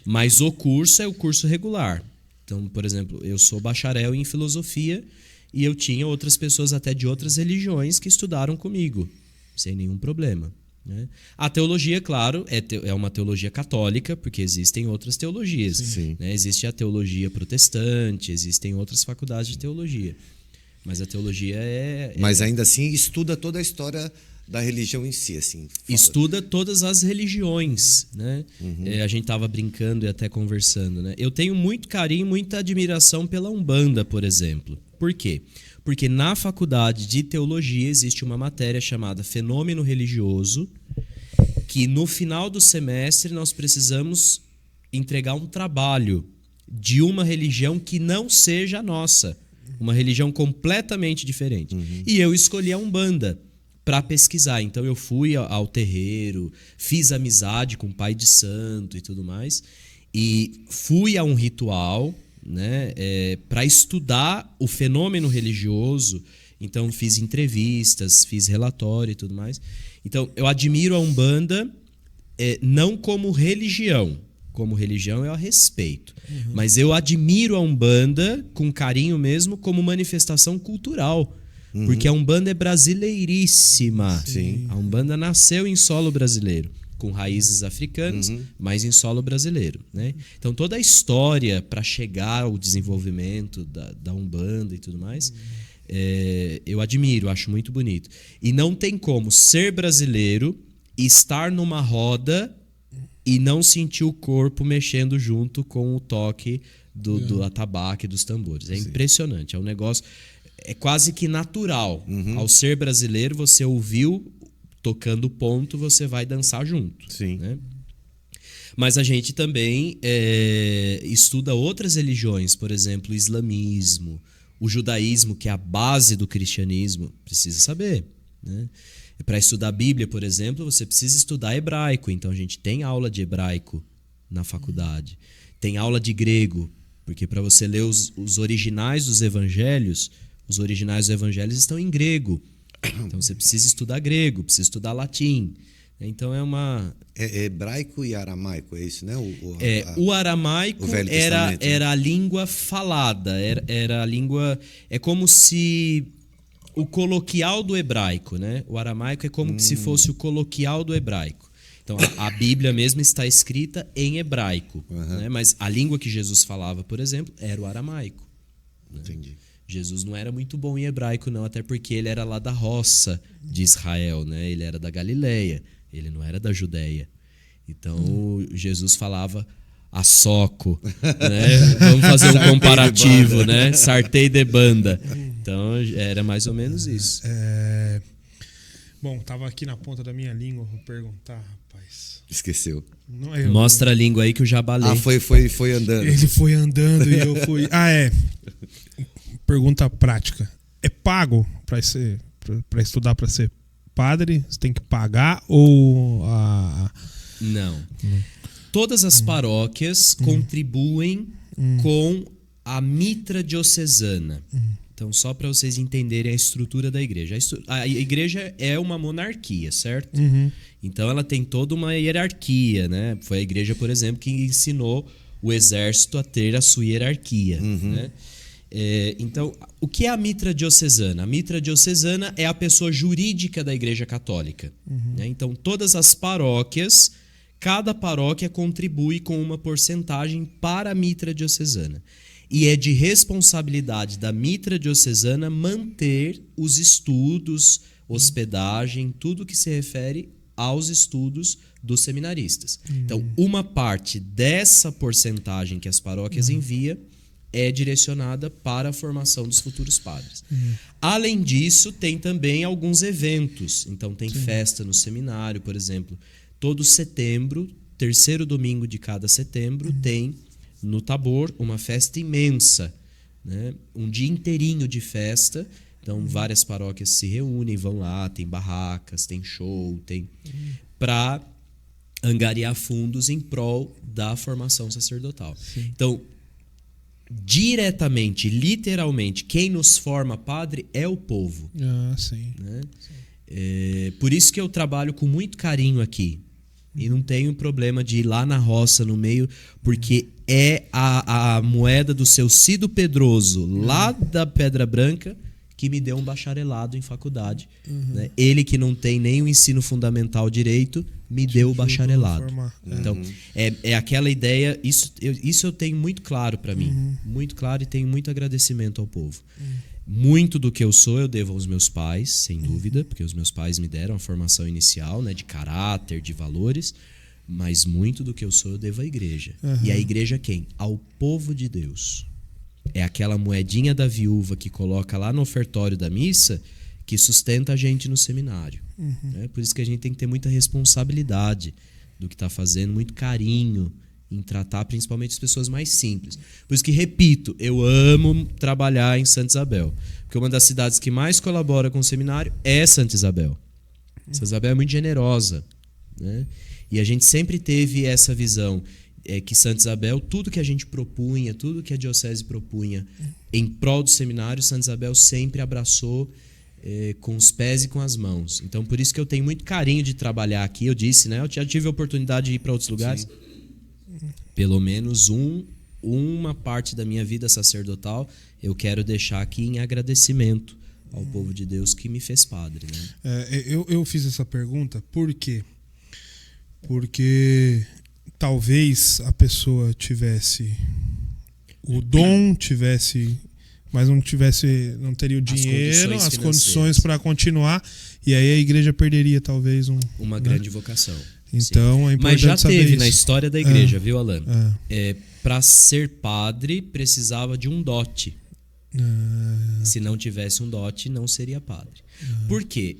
mas o curso é o curso regular. Então, por exemplo, eu sou bacharel em filosofia e eu tinha outras pessoas até de outras religiões que estudaram comigo, sem nenhum problema. Né? A teologia, claro, é uma teologia católica, porque existem outras teologias. Sim. Né? Existe a teologia protestante, existem outras faculdades de teologia. Mas a teologia Mas ainda assim estuda toda a história da religião em si, assim. Estuda todas as religiões, né? A gente estava brincando e até conversando, né? Eu tenho muito carinho, muita admiração pela Umbanda, por exemplo. Por quê? Porque na faculdade de teologia existe uma matéria chamada Fenômeno Religioso, que no final do semestre nós precisamos entregar um trabalho de uma religião que não seja a nossa, uma religião completamente diferente. E eu escolhi a Umbanda para pesquisar. Então eu fui ao terreiro, fiz amizade com o pai de santo e tudo mais, e fui a um ritual, né, para estudar o fenômeno religioso. Então fiz entrevistas, fiz relatório e tudo mais. Então eu admiro a Umbanda não como religião. Como religião eu a respeito. Mas eu admiro a Umbanda com carinho mesmo como manifestação cultural. Porque a Umbanda é brasileiríssima. Sim. A Umbanda nasceu em solo brasileiro, com raízes africanas, mas em solo brasileiro. Né? Então toda a história para chegar ao desenvolvimento da Umbanda e tudo mais, eu admiro, acho muito bonito. E não tem como ser brasileiro, estar numa roda e não sentir o corpo mexendo junto com o toque do atabaque, dos tambores. É impressionante, é um negócio... É quase que natural. Ao ser brasileiro, você ouviu tocando ponto, você vai dançar junto. Sim. Né? Mas a gente também estuda outras religiões, por exemplo, o islamismo, o judaísmo, que é a base do cristianismo, precisa saber. Né? Para estudar a Bíblia, por exemplo, você precisa estudar hebraico. Então a gente tem aula de hebraico na faculdade. Tem aula de grego, porque para você ler os originais dos evangelhos... Os originais dos evangelhos estão em grego. Então você precisa estudar grego, precisa estudar latim. Então é uma... É hebraico e aramaico, é isso, né? O aramaico era a língua falada. Era a língua... É como se... O coloquial do hebraico, né? O aramaico é como se fosse o coloquial do hebraico. Então a Bíblia mesmo está escrita em hebraico. Né? Mas a língua que Jesus falava, por exemplo, era o aramaico. Né? Entendi. Jesus não era muito bom em hebraico, não, até porque ele era lá da roça de Israel, né? Ele era da Galileia, ele não era da Judéia. Então, Jesus falava a soco, né? Vamos fazer um comparativo, né? Sartei de banda. Então, era mais ou menos isso. Bom, tava aqui na ponta da minha língua, vou perguntar, rapaz. Esqueceu. Não é eu. Mostra a língua aí que eu já balei. Foi andando. Ele foi andando e eu fui... Pergunta prática. É pago para estudar para ser padre? Você tem que pagar ou... Não. Todas as paróquias contribuem com a mitra diocesana. Então, só para vocês entenderem a estrutura da igreja. A igreja é uma monarquia, certo? Então, ela tem toda uma hierarquia, né? Foi a igreja, por exemplo, que ensinou o exército a ter a sua hierarquia, né? Então, o que é a mitra diocesana? A mitra diocesana é a pessoa jurídica da Igreja Católica. Né? Então, todas as paróquias, cada paróquia contribui com uma porcentagem para a mitra diocesana. E é de responsabilidade da mitra diocesana manter os estudos, hospedagem, tudo que se refere aos estudos dos seminaristas. Então, uma parte dessa porcentagem que as paróquias enviam é direcionada para a formação dos futuros padres. Além disso, tem também alguns eventos. Então, tem festa no seminário, por exemplo. Todo setembro terceiro domingo de cada setembro tem no Tabor uma festa imensa, né? Um dia inteirinho de festa. Então várias paróquias se reúnem, vão lá, tem barracas, tem show, tem para angariar fundos em prol da formação sacerdotal. Sim. Então, diretamente, literalmente, quem nos forma padre é o povo. Sim. Né? Por isso que eu trabalho com muito carinho aqui. E não tenho problema de ir lá na roça, no meio, porque é a moeda do seu Cido Pedroso, lá da Pedra Branca, que me deu um bacharelado em faculdade. Né? Ele que não tem nem o ensino fundamental direito, me deu o bacharelado. Então, é aquela ideia, isso eu tenho muito claro para mim. Muito claro, e tenho muito agradecimento ao povo. Muito do que eu sou eu devo aos meus pais, sem dúvida, porque os meus pais me deram a formação inicial, né, de caráter, de valores, mas muito do que eu sou eu devo à igreja. E a igreja quem? Ao povo de Deus. É aquela moedinha da viúva que coloca lá no ofertório da missa que sustenta a gente no seminário. Né? Por isso que a gente tem que ter muita responsabilidade do que está fazendo, muito carinho em tratar principalmente as pessoas mais simples. Por isso que, repito, eu amo trabalhar em Santa Isabel. Porque uma das cidades que mais colabora com o seminário é Santa Isabel. Santa Isabel é muito generosa. Né? E a gente sempre teve essa visão que Santa Isabel, tudo que a gente propunha, tudo que a diocese propunha em prol do seminário, Santa Isabel sempre abraçou com os pés e com as mãos. Então, por isso que eu tenho muito carinho de trabalhar aqui. Eu disse, né? Eu já tive a oportunidade de ir para outros lugares. Sim. Pelo menos uma parte da minha vida sacerdotal eu quero deixar aqui em agradecimento ao povo de Deus que me fez padre. Né? Eu fiz essa pergunta por quê? Porque talvez a pessoa tivesse o dom, mas não teria o dinheiro, as condições para continuar, e aí a igreja perderia talvez uma grande vocação. Então, é importante. Mas já teve isso na história da igreja, viu, Alan? Para ser padre precisava de um dote. Se não tivesse um dote, não seria padre. Por quê?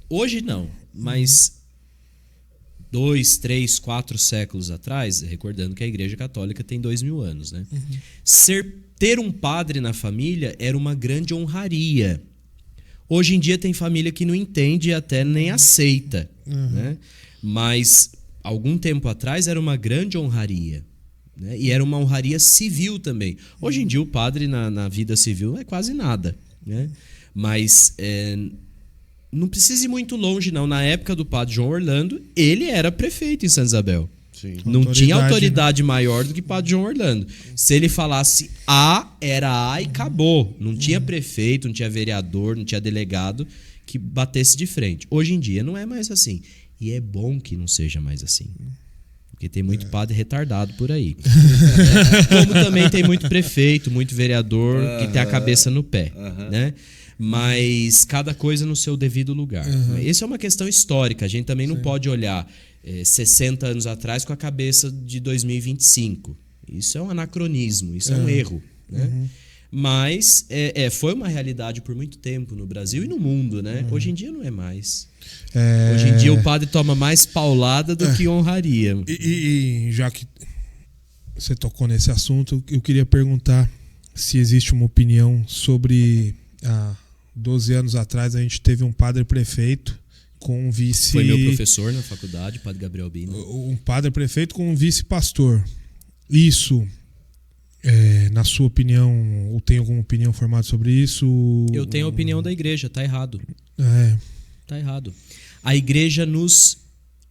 Hoje não, mas 2, 3, 4 séculos atrás, recordando que a Igreja Católica tem 2000 anos, né? Ter um padre na família era uma grande honraria. Hoje em dia tem família que não entende e até nem aceita. Né? Mas algum tempo atrás era uma grande honraria. Né? E era uma honraria civil também. Hoje em dia o padre na vida civil é quase nada. Né? Mas não precisa ir muito longe, não. Na época do padre João Orlando, ele era prefeito em Santa Isabel. Sim. Não tinha autoridade maior do que padre João Orlando. Se ele falasse A, era A e acabou. Não tinha prefeito, não tinha vereador, não tinha delegado que batesse de frente. Hoje em dia não é mais assim. E é bom que não seja mais assim. Porque tem muito padre retardado por aí. Como também tem muito prefeito, muito vereador que tem a cabeça no pé. Né? Mas cada coisa no seu devido lugar. Essa é uma questão histórica. A gente também não pode olhar 60 anos atrás com a cabeça de 2025. Isso é um anacronismo, isso é um erro. Né? Mas foi uma realidade por muito tempo no Brasil e no mundo. Né? Hoje em dia não é mais. Hoje em dia o padre toma mais paulada do que honraria. E já que você tocou nesse assunto, eu queria perguntar se existe uma opinião sobre... 12 anos atrás a gente teve um padre prefeito com um vice... Foi meu professor na faculdade, padre Gabriel Bini. Um padre prefeito com um vice-pastor. Isso, na sua opinião, ou tem alguma opinião formada sobre isso? Eu tenho a opinião da igreja, tá errado. Tá errado. A igreja nos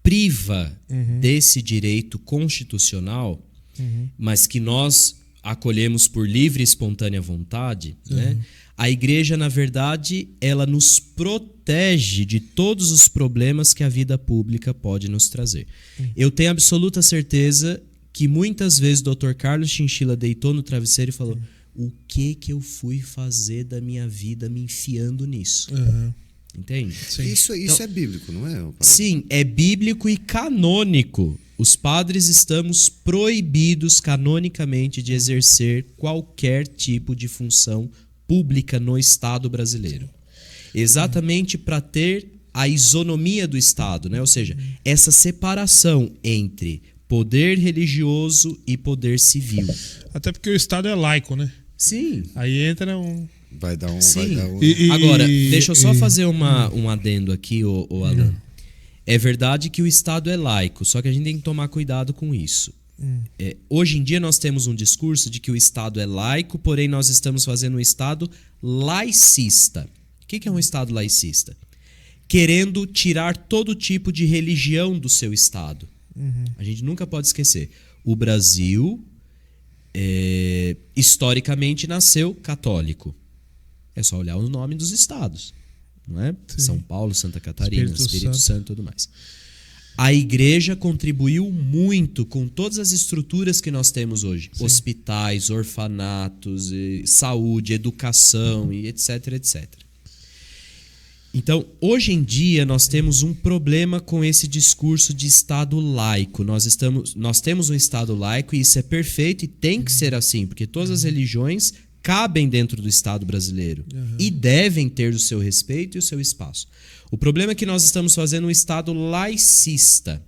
priva desse direito constitucional, mas que nós acolhemos por livre e espontânea vontade, né? A igreja, na verdade, ela nos protege de todos os problemas que a vida pública pode nos trazer. Eu tenho absoluta certeza que muitas vezes o Dr. Carlos Chinchilla deitou no travesseiro e falou: o que eu fui fazer da minha vida me enfiando nisso? Entende? Isso é bíblico, não é? Padre? Sim, é bíblico e canônico. Os padres estamos proibidos canonicamente de exercer qualquer tipo de função pública no Estado brasileiro. Exatamente para ter a isonomia do Estado, né? Ou seja, essa separação entre poder religioso e poder civil. Até porque o Estado é laico, né? Sim. Aí entra um... Vai dar um... Sim. Vai dar um... Agora, deixa eu só fazer um adendo aqui, ô Alan. É verdade que o Estado é laico, só que a gente tem que tomar cuidado com isso. Hoje em dia nós temos um discurso de que o Estado é laico, porém nós estamos fazendo um Estado laicista. O que é um Estado laicista? Querendo tirar todo tipo de religião do seu Estado. A gente nunca pode esquecer. O Brasil, historicamente, nasceu católico. É só olhar o nome dos estados. Não é? São Paulo, Santa Catarina, Espírito Santo e tudo mais. A igreja contribuiu muito com todas as estruturas que nós temos hoje. Sim. Hospitais, orfanatos, saúde, educação e etc, etc. Então, hoje em dia, nós temos um problema com esse discurso de Estado laico. Nós temos um Estado laico e isso é perfeito e tem que ser assim, porque todas as religiões cabem dentro do Estado brasileiro e devem ter o seu respeito e o seu espaço. O problema é que nós estamos fazendo um Estado laicista.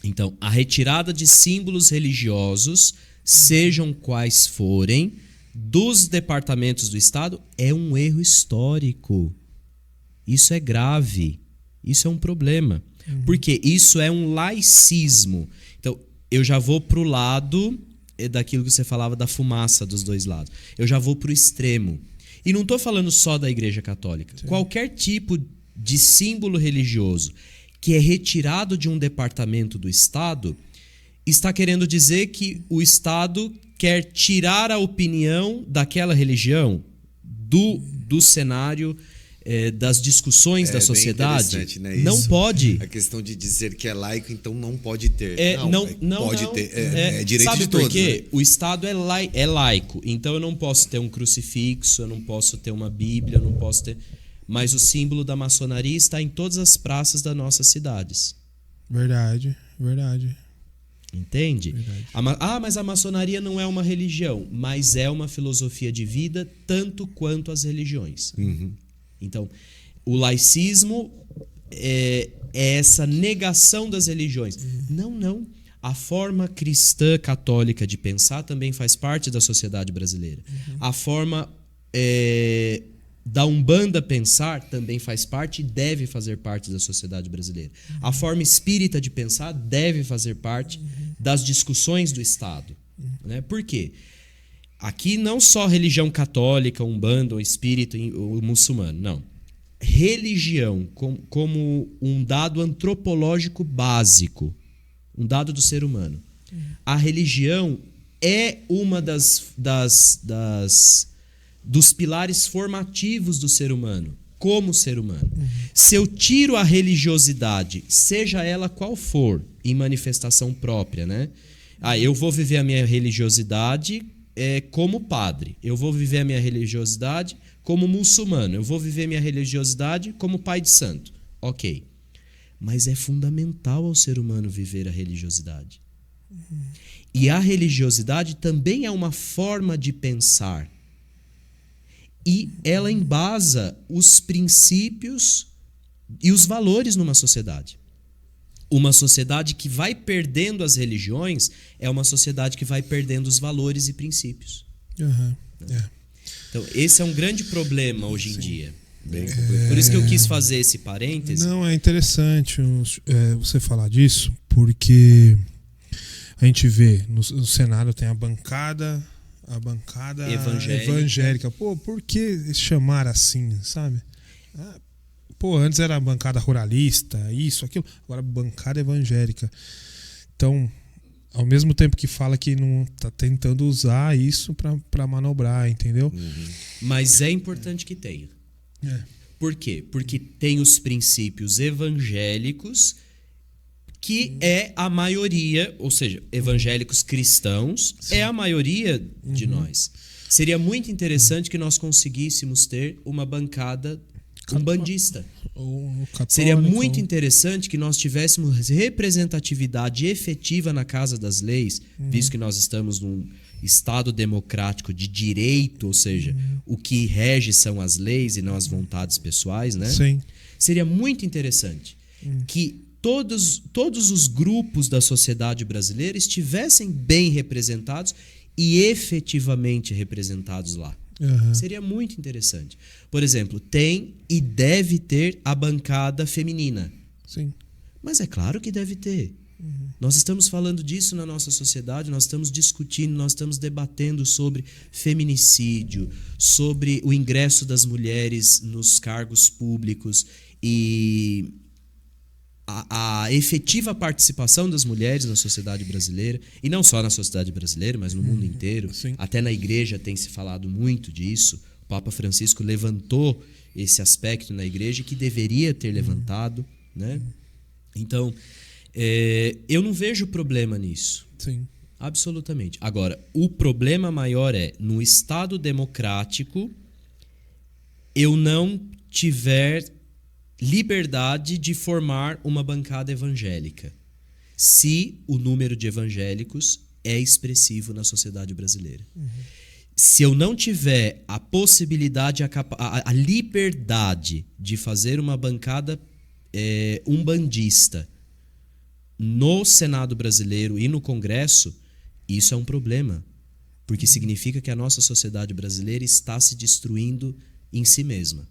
Então, a retirada de símbolos religiosos, sejam quais forem, dos departamentos do Estado, é um erro histórico. Isso é grave. Isso é um problema. Porque isso é um laicismo. Então, eu já vou para o lado daquilo que você falava da fumaça dos dois lados. Eu já vou para o extremo. E não estou falando só da Igreja Católica. Sim. Qualquer tipo de símbolo religioso que é retirado de um departamento do Estado está querendo dizer que o Estado quer tirar a opinião daquela religião do cenário das discussões da sociedade. Né, não isso. Pode. A questão de dizer que é laico, então não pode ter. Pode ter. É direito sabe de todos. Sabe por quê? Né? O Estado é laico. Então eu não posso ter um crucifixo, eu não posso ter uma Bíblia, eu não posso ter... Mas o símbolo da maçonaria está em todas as praças das nossas cidades. Verdade. Entende? Mas a maçonaria não é uma religião, mas é uma filosofia de vida tanto quanto as religiões. Então, o laicismo é essa negação das religiões. Não. A forma cristã católica de pensar também faz parte da sociedade brasileira. A forma da Umbanda pensar também faz parte e deve fazer parte da sociedade brasileira. A forma espírita de pensar deve fazer parte das discussões do Estado. Né? Por quê? Aqui não só religião católica, Umbanda, ou espírita, ou muçulmano, não. Religião como um dado antropológico básico, um dado do ser humano. A religião é uma dos pilares formativos do ser humano, como ser humano. Se eu tiro a religiosidade, seja ela qual for, em manifestação própria, né? Eu vou viver a minha religiosidade como padre, eu vou viver a minha religiosidade como muçulmano, eu vou viver a minha religiosidade como pai de santo. Ok. Mas é fundamental ao ser humano viver a religiosidade. E a religiosidade também é uma forma de pensar. E ela embasa os princípios e os valores numa sociedade. Uma sociedade que vai perdendo as religiões é uma sociedade que vai perdendo os valores e princípios. Então, esse é um grande problema hoje em dia. Bem complicado. Por isso que eu quis fazer esse parêntese. Não, é interessante você falar disso, porque a gente vê no Senado tem a bancada evangélica. Pô, por que chamar assim, sabe? Antes era a bancada ruralista, isso, aquilo. Agora bancada evangélica. Então, ao mesmo tempo que fala que não tá tentando usar isso para manobrar, entendeu? Mas é importante que tenha. Por quê? Porque tem os princípios evangélicos, que é a maioria, ou seja, evangélicos cristãos, é a maioria de nós. Seria muito interessante que nós conseguíssemos ter uma bancada umbandista. Seria muito interessante que nós tivéssemos representatividade efetiva na Casa das Leis, visto que nós estamos num Estado democrático de direito, ou seja, o que rege são as leis e não as vontades pessoais, né? Sim. Seria muito interessante que todos os grupos da sociedade brasileira estivessem bem representados e efetivamente representados lá. Seria muito interessante. Por exemplo, tem e deve ter a bancada feminina. Sim. Mas é claro que deve ter. Nós estamos falando disso na nossa sociedade, nós estamos discutindo, nós estamos debatendo sobre feminicídio, sobre o ingresso das mulheres nos cargos públicos e a efetiva participação das mulheres na sociedade brasileira, e não só na sociedade brasileira, mas no mundo inteiro. Sim. Até na igreja tem se falado muito disso. O Papa Francisco levantou esse aspecto na igreja que deveria ter levantado, né? Então, eu não vejo problema nisso. Sim. Absolutamente. Agora, o problema maior é, no Estado democrático, eu não tiver liberdade de formar uma bancada evangélica, se o número de evangélicos é expressivo na sociedade brasileira. Se eu não tiver a possibilidade, a liberdade de fazer uma bancada umbandista no Senado brasileiro e no Congresso, isso é um problema, porque significa que a nossa sociedade brasileira está se destruindo em si mesma,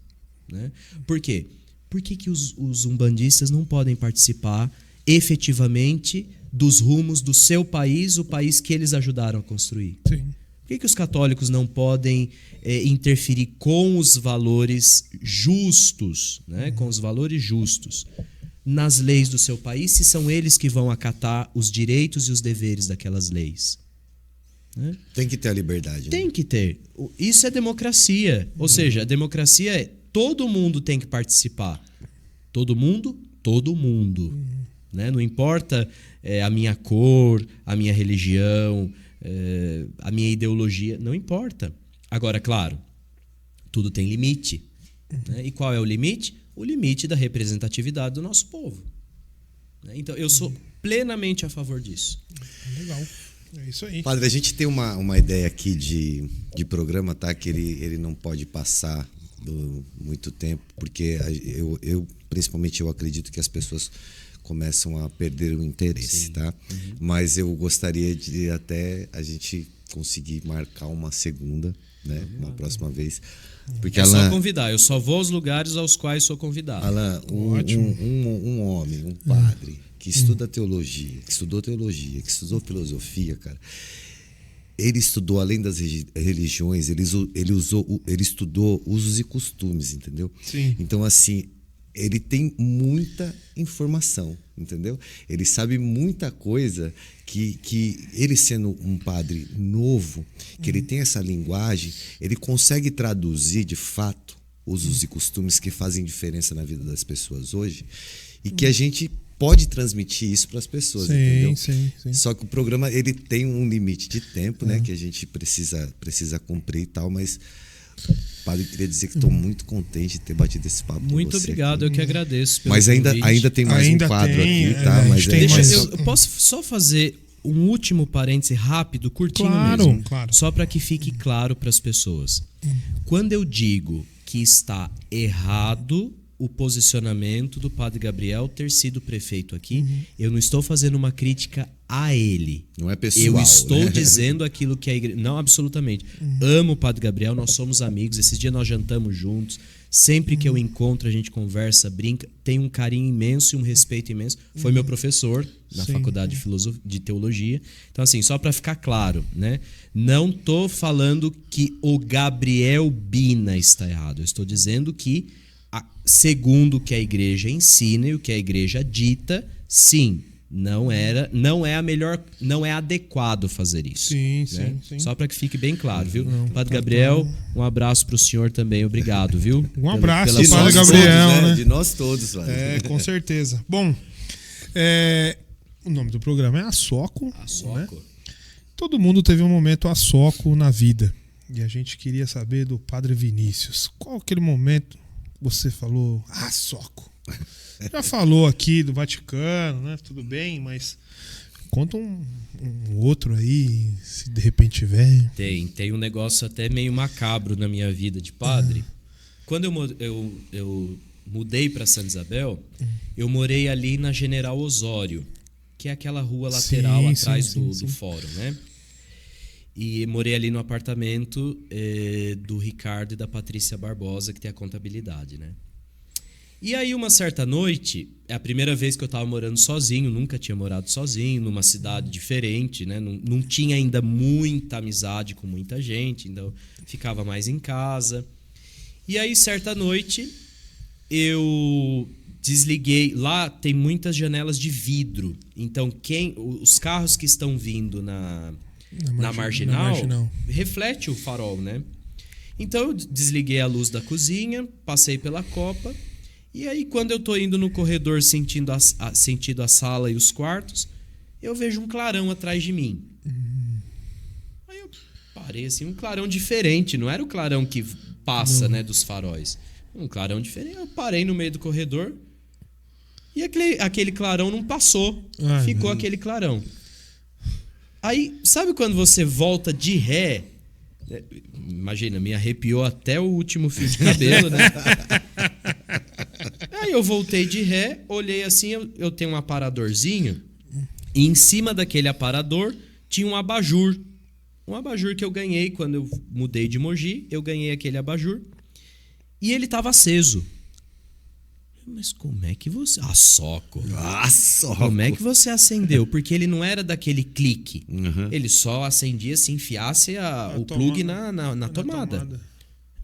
né? Por quê? Por que os umbandistas não podem participar efetivamente dos rumos do seu país, o país que eles ajudaram a construir? Sim. Por que os católicos não podem interferir com os valores justos, né? Com os valores justos nas leis do seu país, se são eles que vão acatar os direitos e os deveres daquelas leis? Né? Tem que ter a liberdade. Tem que ter. Isso é democracia. Ou seja, a democracia é todo mundo tem que participar. Todo mundo? Todo mundo. Né? Não importa a minha cor, a minha religião, a minha ideologia. Não importa. Agora, claro, tudo tem limite. Né? E qual é o limite? O limite da representatividade do nosso povo. Né? Então, eu sou plenamente a favor disso. Legal. É isso aí. Padre, a gente tem uma ideia aqui de programa, tá? Que ele não pode passar muito tempo, porque principalmente eu acredito que as pessoas começam a perder o interesse, tá? Mas eu gostaria de até a gente conseguir marcar uma segunda, né? Uma próxima vez. Porque só convidar, eu só vou aos lugares aos quais sou convidado. Alain, um homem, um padre que estuda teologia, que estudou teologia, que estudou filosofia, cara. Ele estudou, além das religiões, ele estudou usos e costumes, entendeu? Sim. Então, assim, ele tem muita informação, entendeu? Ele sabe muita coisa que ele sendo um padre novo, que ele tem essa linguagem, ele consegue traduzir, de fato, usos e costumes que fazem diferença na vida das pessoas hoje e que a gente pode transmitir isso para as pessoas, entendeu? Sim. Só que o programa ele tem um limite de tempo, né, que a gente precisa cumprir e tal, mas padre, queria dizer que estou muito contente de ter batido esse papo. Muito obrigado, aqui. Eu que agradeço pelo Mas ainda tem mais um quadro aqui, tá? Mas eu posso só fazer um último parêntese rápido, curtinho mesmo, claro. só para que fique claro para as pessoas. Quando eu digo que está errado o posicionamento do Padre Gabriel ter sido prefeito aqui, eu não estou fazendo uma crítica a ele. Não é pessoal. Eu estou né? dizendo aquilo que a igreja... Não, absolutamente. Amo o Padre Gabriel, nós somos amigos. Esses dias nós jantamos juntos. Sempre que eu encontro, a gente conversa, brinca. Tem um carinho imenso e um respeito imenso. Foi meu professor na faculdade de teologia. Então, assim, só para ficar claro, né? Não estou falando que o Gabriel Bina está errado. Eu estou dizendo que, segundo o que a igreja ensina e o que a igreja dita, sim, não é a melhor, não é adequado fazer isso. Sim. Só para que fique bem claro, viu? Padre Gabriel, um abraço para o senhor também, obrigado, viu? Um abraço, De Padre nós Gabriel, todos, né? De nós todos, velho. Com certeza. Bom, o nome do programa é A Soco. Né? Todo mundo teve um momento a soco na vida. E a gente queria saber do Padre Vinícius. Qual aquele momento que você falou, a soco? Já falou aqui do Vaticano, né? Tudo bem, mas conta um outro aí, se de repente tiver. Tem um negócio até meio macabro na minha vida de padre. Quando eu mudei para Santa Isabel, eu morei ali na General Osório, que é aquela rua lateral atrás do fórum, né? E morei ali no apartamento do Ricardo e da Patrícia Barbosa, que tem a contabilidade, né? E aí, uma certa noite, é a primeira vez que eu estava morando sozinho, nunca tinha morado sozinho, numa cidade diferente, né? Não tinha ainda muita amizade com muita gente, então ficava mais em casa. E aí, certa noite, eu desliguei. Lá tem muitas janelas de vidro, então os carros que estão vindo na marginal reflete o farol, né? Então eu desliguei a luz da cozinha, passei pela copa. E aí, quando eu tô indo no corredor sentindo a sala e os quartos, eu vejo um clarão atrás de mim. Aí eu parei assim, um clarão diferente, não era o clarão que passa, né, dos faróis. Um clarão diferente. Eu parei no meio do corredor e aquele clarão não passou. Ficou aquele clarão. Aí, sabe quando você volta de ré? Imagina, me arrepiou até o último fio de cabelo, né? Aí eu voltei de ré, olhei assim, eu tenho um aparadorzinho, e em cima daquele aparador tinha um abajur. Um abajur que eu ganhei quando eu mudei de Mogi, eu ganhei aquele abajur, e ele estava aceso. Mas como é que você... Soco. Como é que você acendeu? Porque ele não era daquele clique. Ele só acendia se enfiasse o plug na tomada.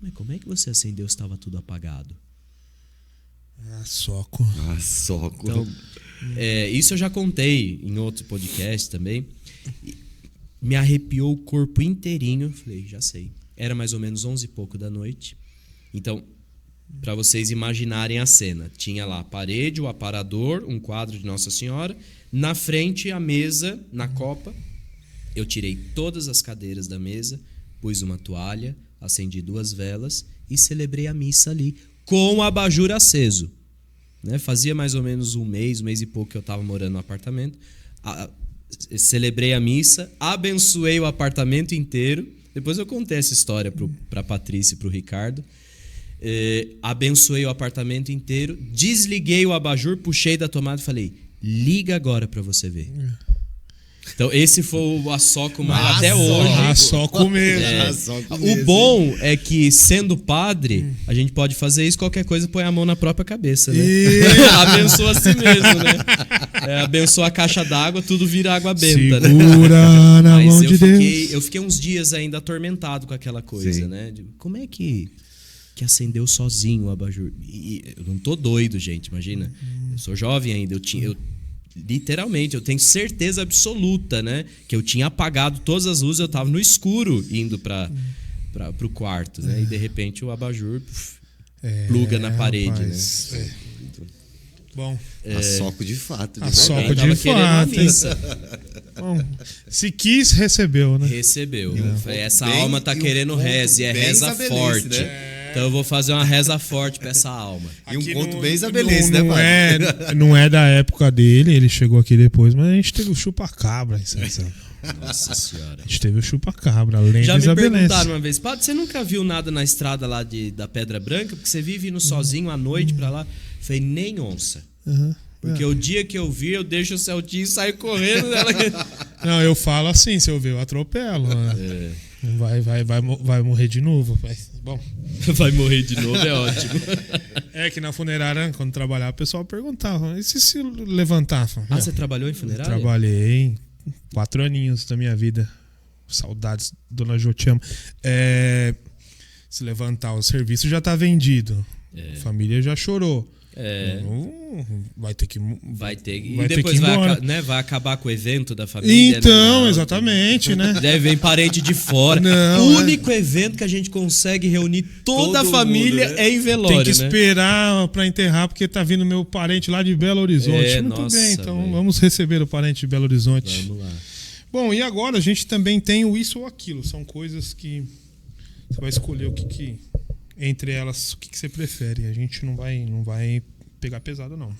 Mas como é que você acendeu se estava tudo apagado? Soco. Então, isso eu já contei em outro podcast também. Me arrepiou o corpo inteirinho. Falei, já sei. Era mais ou menos 11 e pouco da noite. Então, para vocês imaginarem a cena, tinha lá a parede, o aparador, um quadro de Nossa Senhora, na frente a mesa na copa. Eu tirei todas as cadeiras da mesa, pus uma toalha, acendi 2 velas e celebrei a missa ali com o abajur aceso, né? Fazia mais ou menos um mês e pouco que eu estava morando no apartamento. Celebrei a missa, abençoei o apartamento inteiro. Depois eu contei essa história para a Patrícia e para o Ricardo. Abençoei o apartamento inteiro, desliguei o abajur, puxei da tomada e falei, liga agora para você ver. Então esse foi o assoco mais até hoje. Assoco mesmo. O bom é que, sendo padre, a gente pode fazer isso, qualquer coisa põe a mão na própria cabeça, né? Abençoa a si mesmo, né? Abençoa a caixa d'água, tudo vira água benta, segura na mão de Deus. Eu fiquei uns dias ainda atormentado com aquela coisa, né? Como é que acendeu sozinho o abajur? E eu não tô doido, gente, imagina. Eu sou jovem ainda, literalmente, eu tenho certeza absoluta, né, que eu tinha apagado todas as luzes, eu tava no escuro indo pro quarto, né? E de repente o abajur pluga na parede, rapaz, né? Bom, Assoco de fato. Assoco de fato. Bom, se quis, recebeu, né? Recebeu. Essa alma tá querendo reza, e reza forte. Né? Então eu vou fazer uma reza forte pra essa alma. E um conto bem isabelês, né, pai? Não é da época dele, ele chegou aqui depois, mas a gente teve o chupa-cabra em São. Nossa senhora. A gente teve o chupa-cabra, lenda já me isabelense. Perguntaram uma vez, padre, você nunca viu nada na estrada lá da Pedra Branca? Porque você vive indo sozinho à noite pra lá. Eu falei, nem onça. Porque o dia que eu vi, eu deixo o Celtinho e saio correndo. Não, eu falo assim, se eu ver, eu atropelo. Né? Vai morrer de novo. Bom. Vai morrer de novo, é ótimo. É que na funerária, quando trabalhava, o pessoal perguntava, e se levantar? Você trabalhou em funerária? Trabalhei 4 aninhos da minha vida. Saudades, dona Jo, te amo. Se levantar, o serviço já tá vendido. A família já chorou. Vai ter que e depois vai acabar com o evento da família. Então, né? Exatamente, né? Deve vir parente de fora. Não, o único evento que a gente consegue reunir toda a família mundo, né? É em velório. Tem que esperar pra enterrar, porque tá vindo meu parente lá de Belo Horizonte. Muito bem, então vamos receber o parente de Belo Horizonte. Vamos lá. Bom, e agora a gente também tem o isso ou aquilo. São coisas que você vai escolher o que entre elas, o que você prefere. A gente não vai pegar pesado, não.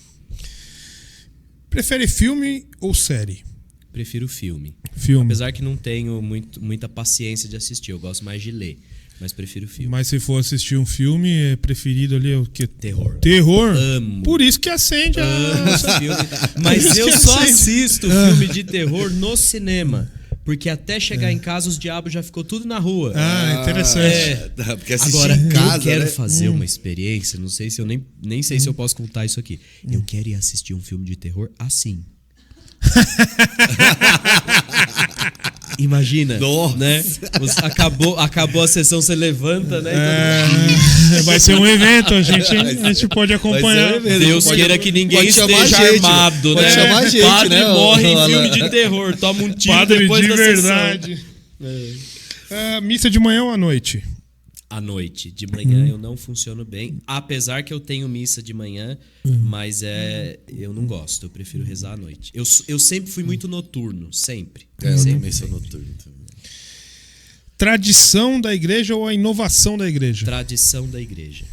Prefere filme ou série? Prefiro filme. Filme. Apesar que não tenho muita paciência de assistir, eu gosto mais de ler. Mas prefiro filme. Mas se for assistir um filme, é preferido ali o quê? Terror. Terror? Amo. Por isso que acende Amo a... esse filme. Mas eu só assisto filme de terror no cinema. Porque até chegar em casa, os diabos já ficou tudo na rua. Ah, interessante. Porque assistir Agora, em casa, eu quero né? fazer uma experiência, não sei se eu nem sei se eu posso contar isso aqui. Eu quero ir assistir um filme de terror assim. Imagina, Nossa. né? Acabou a sessão, você levanta, né? Vai ser um evento, a gente pode acompanhar. Vai ser um evento. Deus Pode- queira que ninguém pode chamar esteja a gente, armado, pode né? chamar a gente, Padre né, morre em Alan? filme de terror, toma um tiro Padre depois de da verdade. Missa de manhã ou à noite? À noite, de manhã eu não funciono bem, apesar que eu tenho missa de manhã, mas eu não gosto, eu prefiro rezar à noite. Eu sempre fui muito noturno, sempre. Eu sempre. também sou noturno. também. Tradição da igreja ou a inovação da igreja? Tradição da igreja,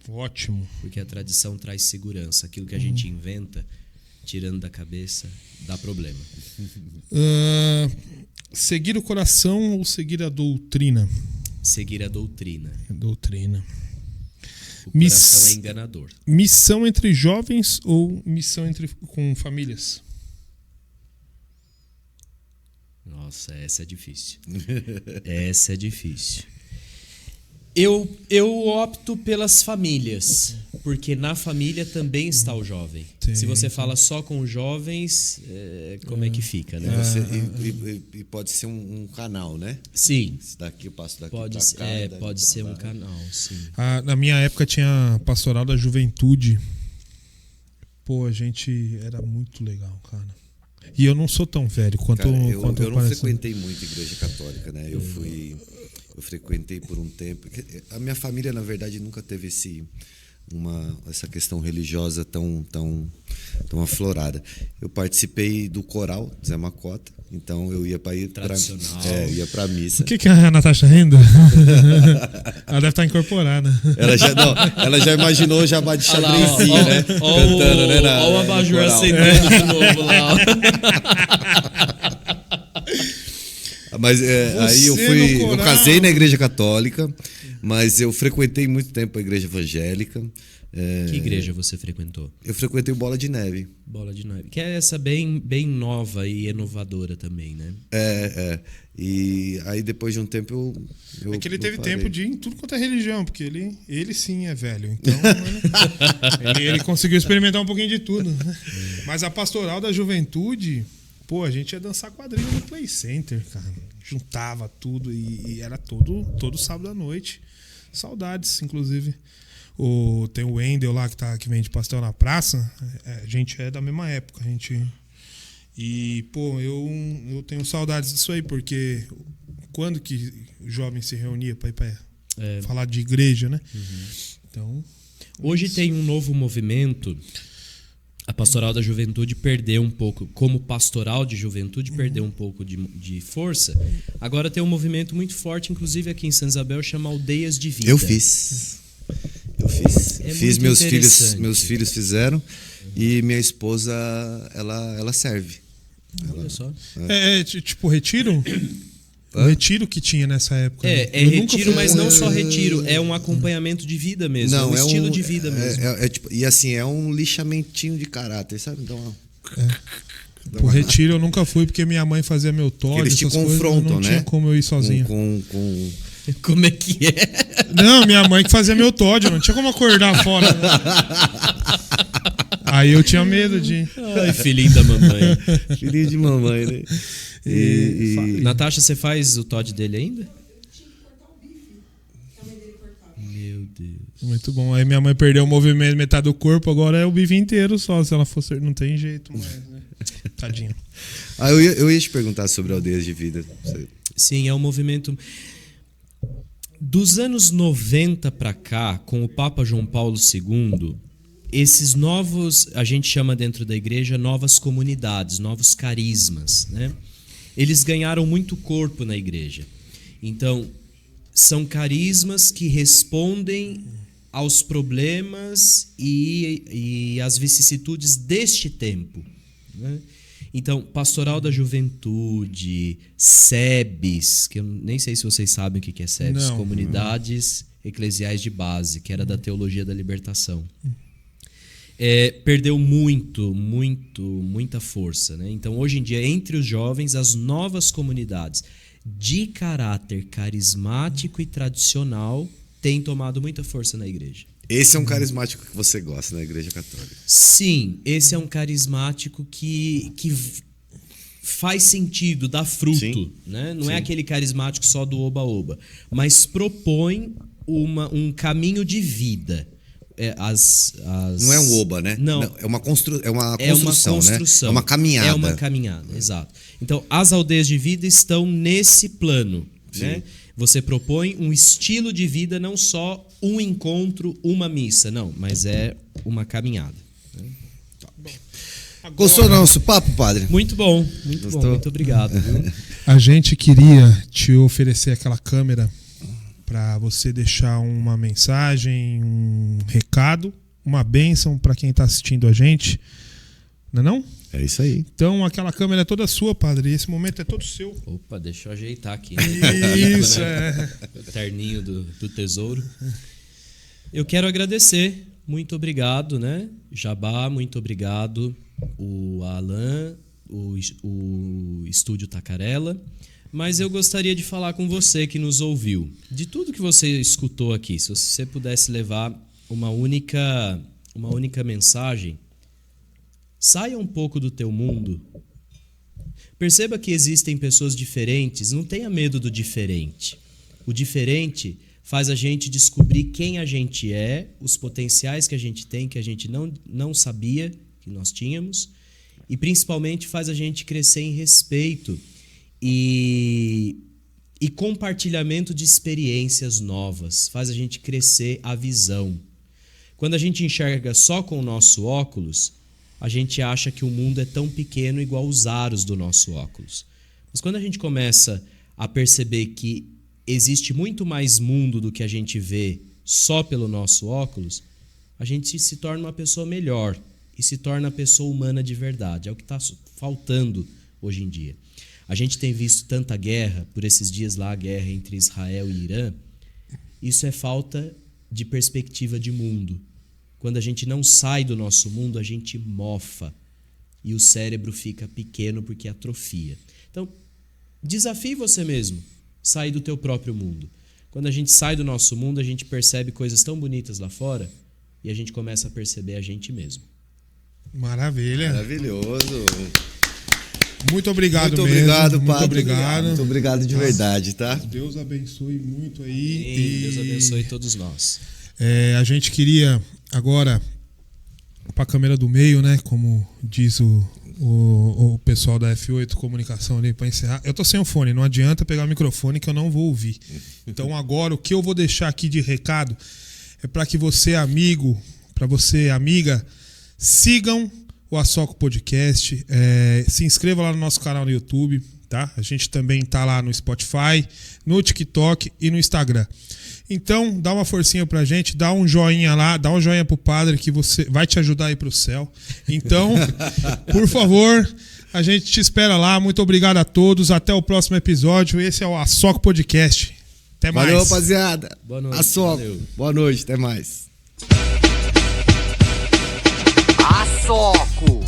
Ótimo. porque a tradição traz segurança. Aquilo que a gente inventa, tirando da cabeça, dá problema. Seguir o coração ou seguir a doutrina? Seguir a doutrina. Doutrina. O coração é enganador. Missão entre jovens ou missão com famílias? Nossa, essa é difícil. Essa é difícil. Eu opto pelas famílias, porque na família também está o jovem. Sim. Se você fala só com jovens, como é que fica, né? E pode ser um canal, né? Sim, Se daqui eu passo daqui pode, pra cá. dali pode pra ser lá. um canal, sim. Na minha época tinha pastoral da juventude. Pô, a gente era muito legal, cara. E eu não sou tão velho quanto Cara, eu quanto não pareço. frequentei muito igreja católica, né? Eu frequentei por um tempo. A minha família, na verdade, nunca teve essa questão religiosa tão aflorada. Eu participei do coral Zé Macota, então eu ia para Tradicional. ia para missa. O que a Natasha rindo? Ela deve estar incorporada. Ela já imaginou já de Olha lá, xadrezinho, né? Cantando, né? Olha o abajur no coral. acendendo de novo lá. Mas aí eu Você no coral. casei na igreja católica, mas eu frequentei muito tempo a igreja evangélica. Que igreja você frequentou? Eu frequentei o Bola de Neve. Bola de Neve. Que é essa bem nova e inovadora também, né? E aí depois de um tempo eu É que ele teve parei. tempo de ir em tudo quanto é religião, porque ele sim é velho. Então, ele conseguiu experimentar um pouquinho de tudo. Né? Mas a pastoral da juventude, pô, a gente ia dançar quadrilha no Play Center, cara. Juntava tudo e era todo sábado à noite. Saudades, inclusive. Tem o Wendel lá que vende pastel na praça. A gente é da mesma época. E, pô, eu tenho saudades disso aí, porque quando que o jovem se reunia para ir para falar de igreja, né? Então, hoje tem um novo movimento. A pastoral da juventude perdeu um pouco, como pastoral de juventude, perdeu um pouco de força. Agora tem um movimento muito forte, inclusive aqui em Santa Isabel, chama Aldeias de Vida. Eu fiz. É Fiz, muito meus filhos fizeram e minha esposa, ela serve. Olha só. tipo retiro? O retiro que tinha nessa época. É Eu nunca retiro, fui- mas não só retiro, é um acompanhamento de vida mesmo, é um estilo de vida mesmo. E assim, é um lixamentinho de caráter, sabe? Então, O retiro eu nunca fui, porque minha mãe fazia meu toque. eles te essas coisas, confrontam, não né? tinha como eu ir sozinho. Como é que é? Não, minha mãe que fazia meu Todd, não tinha como acordar fora. Né? Aí eu tinha medo de. Ai, filhinho da mamãe. Filhinho de mamãe, né? Natasha, você faz o Todd dele ainda? Meu Deus. Muito bom. Aí minha mãe perdeu o movimento, metade do corpo, agora é o bife inteiro só. Se ela fosse. Não tem jeito mais, né? Tadinha. Eu ia te perguntar sobre Aldeias de Vida. Sim, é um movimento. Dos anos 90 para cá, com o Papa João Paulo II, esses novos, a gente chama dentro da igreja, novas comunidades, novos carismas, né? Eles ganharam muito corpo na igreja. Então, são carismas que respondem aos problemas e às vicissitudes deste tempo, né? Então, Pastoral da Juventude, SEBs, que eu nem sei se vocês sabem o que é SEBs, Não. Comunidades Eclesiais de Base, que era da Teologia da Libertação. Perdeu muita força, né? Então, hoje em dia, entre os jovens, as novas comunidades de caráter carismático e tradicional têm tomado muita força na igreja. Esse é um carismático que você gosta na Igreja Católica. Sim, esse é um carismático que faz sentido, dá fruto. Sim. Né? Não é aquele carismático só do oba-oba, mas propõe um caminho de vida. Não é um oba, né? Não. É uma construção, né? É uma caminhada. É uma caminhada, exato. Então, as aldeias de vida estão nesse plano. Né? Você propõe um estilo de vida, não só um encontro, uma missa, não, mas é uma caminhada. Né? Agora... Gostou do nosso papo, padre? Muito bom, muito obrigado. Viu? A gente queria te oferecer aquela câmera para você deixar uma mensagem, um recado, uma bênção para quem está assistindo a gente. Não é não? É isso aí. Então, aquela câmera é toda sua, padre. E esse momento é todo seu. Opa, deixa eu ajeitar aqui. Isso, O terninho do tesouro. Eu quero agradecer. Muito obrigado, né? Jabá, muito obrigado. O Alan, o Estúdio Tacarela. Mas eu gostaria de falar com você que nos ouviu. De tudo que você escutou aqui, se você pudesse levar uma única mensagem, saia um pouco do teu mundo. Perceba que existem pessoas diferentes. Não tenha medo do diferente. O diferente faz a gente descobrir quem a gente é, os potenciais que a gente tem, que a gente não sabia que nós tínhamos. E principalmente faz a gente crescer em respeito e compartilhamento de experiências novas. Faz a gente crescer a visão. Quando a gente enxerga só com o nosso óculos, a gente acha que o mundo é tão pequeno igual os aros do nosso óculos. Mas quando a gente começa a perceber que existe muito mais mundo do que a gente vê só pelo nosso óculos, a gente se torna uma pessoa melhor e se torna uma pessoa humana de verdade. É o que está faltando hoje em dia. A gente tem visto tanta guerra, por esses dias lá, a guerra entre Israel e Irã. Isso é falta de perspectiva de mundo. Quando a gente não sai do nosso mundo, a gente mofa e o cérebro fica pequeno porque atrofia. Então, desafie você mesmo, sair do teu próprio mundo. Quando a gente sai do nosso mundo, a gente percebe coisas tão bonitas lá fora e a gente começa a perceber a gente mesmo. Maravilha. Maravilhoso. Muito obrigado muito mesmo. Obrigado, muito padre. obrigado. Muito obrigado de verdade, tá? Deus abençoe muito aí. Sim, Deus abençoe todos nós. A gente queria agora para a câmera do meio, né? Como diz o pessoal da F8 Comunicação ali para encerrar. Eu tô sem o fone, não adianta pegar o microfone que eu não vou ouvir. Então agora o que eu vou deixar aqui de recado é para que você, amigo, para você, amiga, sigam o Assoco Podcast, se inscreva lá no nosso canal no YouTube, tá? A gente também tá lá no Spotify, no TikTok e no Instagram. Então, dá uma forcinha pra gente, dá um joinha lá, dá um joinha pro padre que você vai te ajudar a ir pro céu. Então, por favor, a gente te espera lá. Muito obrigado a todos, até o próximo episódio. Esse é o Assoco Podcast. Até mais. Valeu, rapaziada. Boa noite. Assoco. Valeu. Boa noite, até mais. Assoco.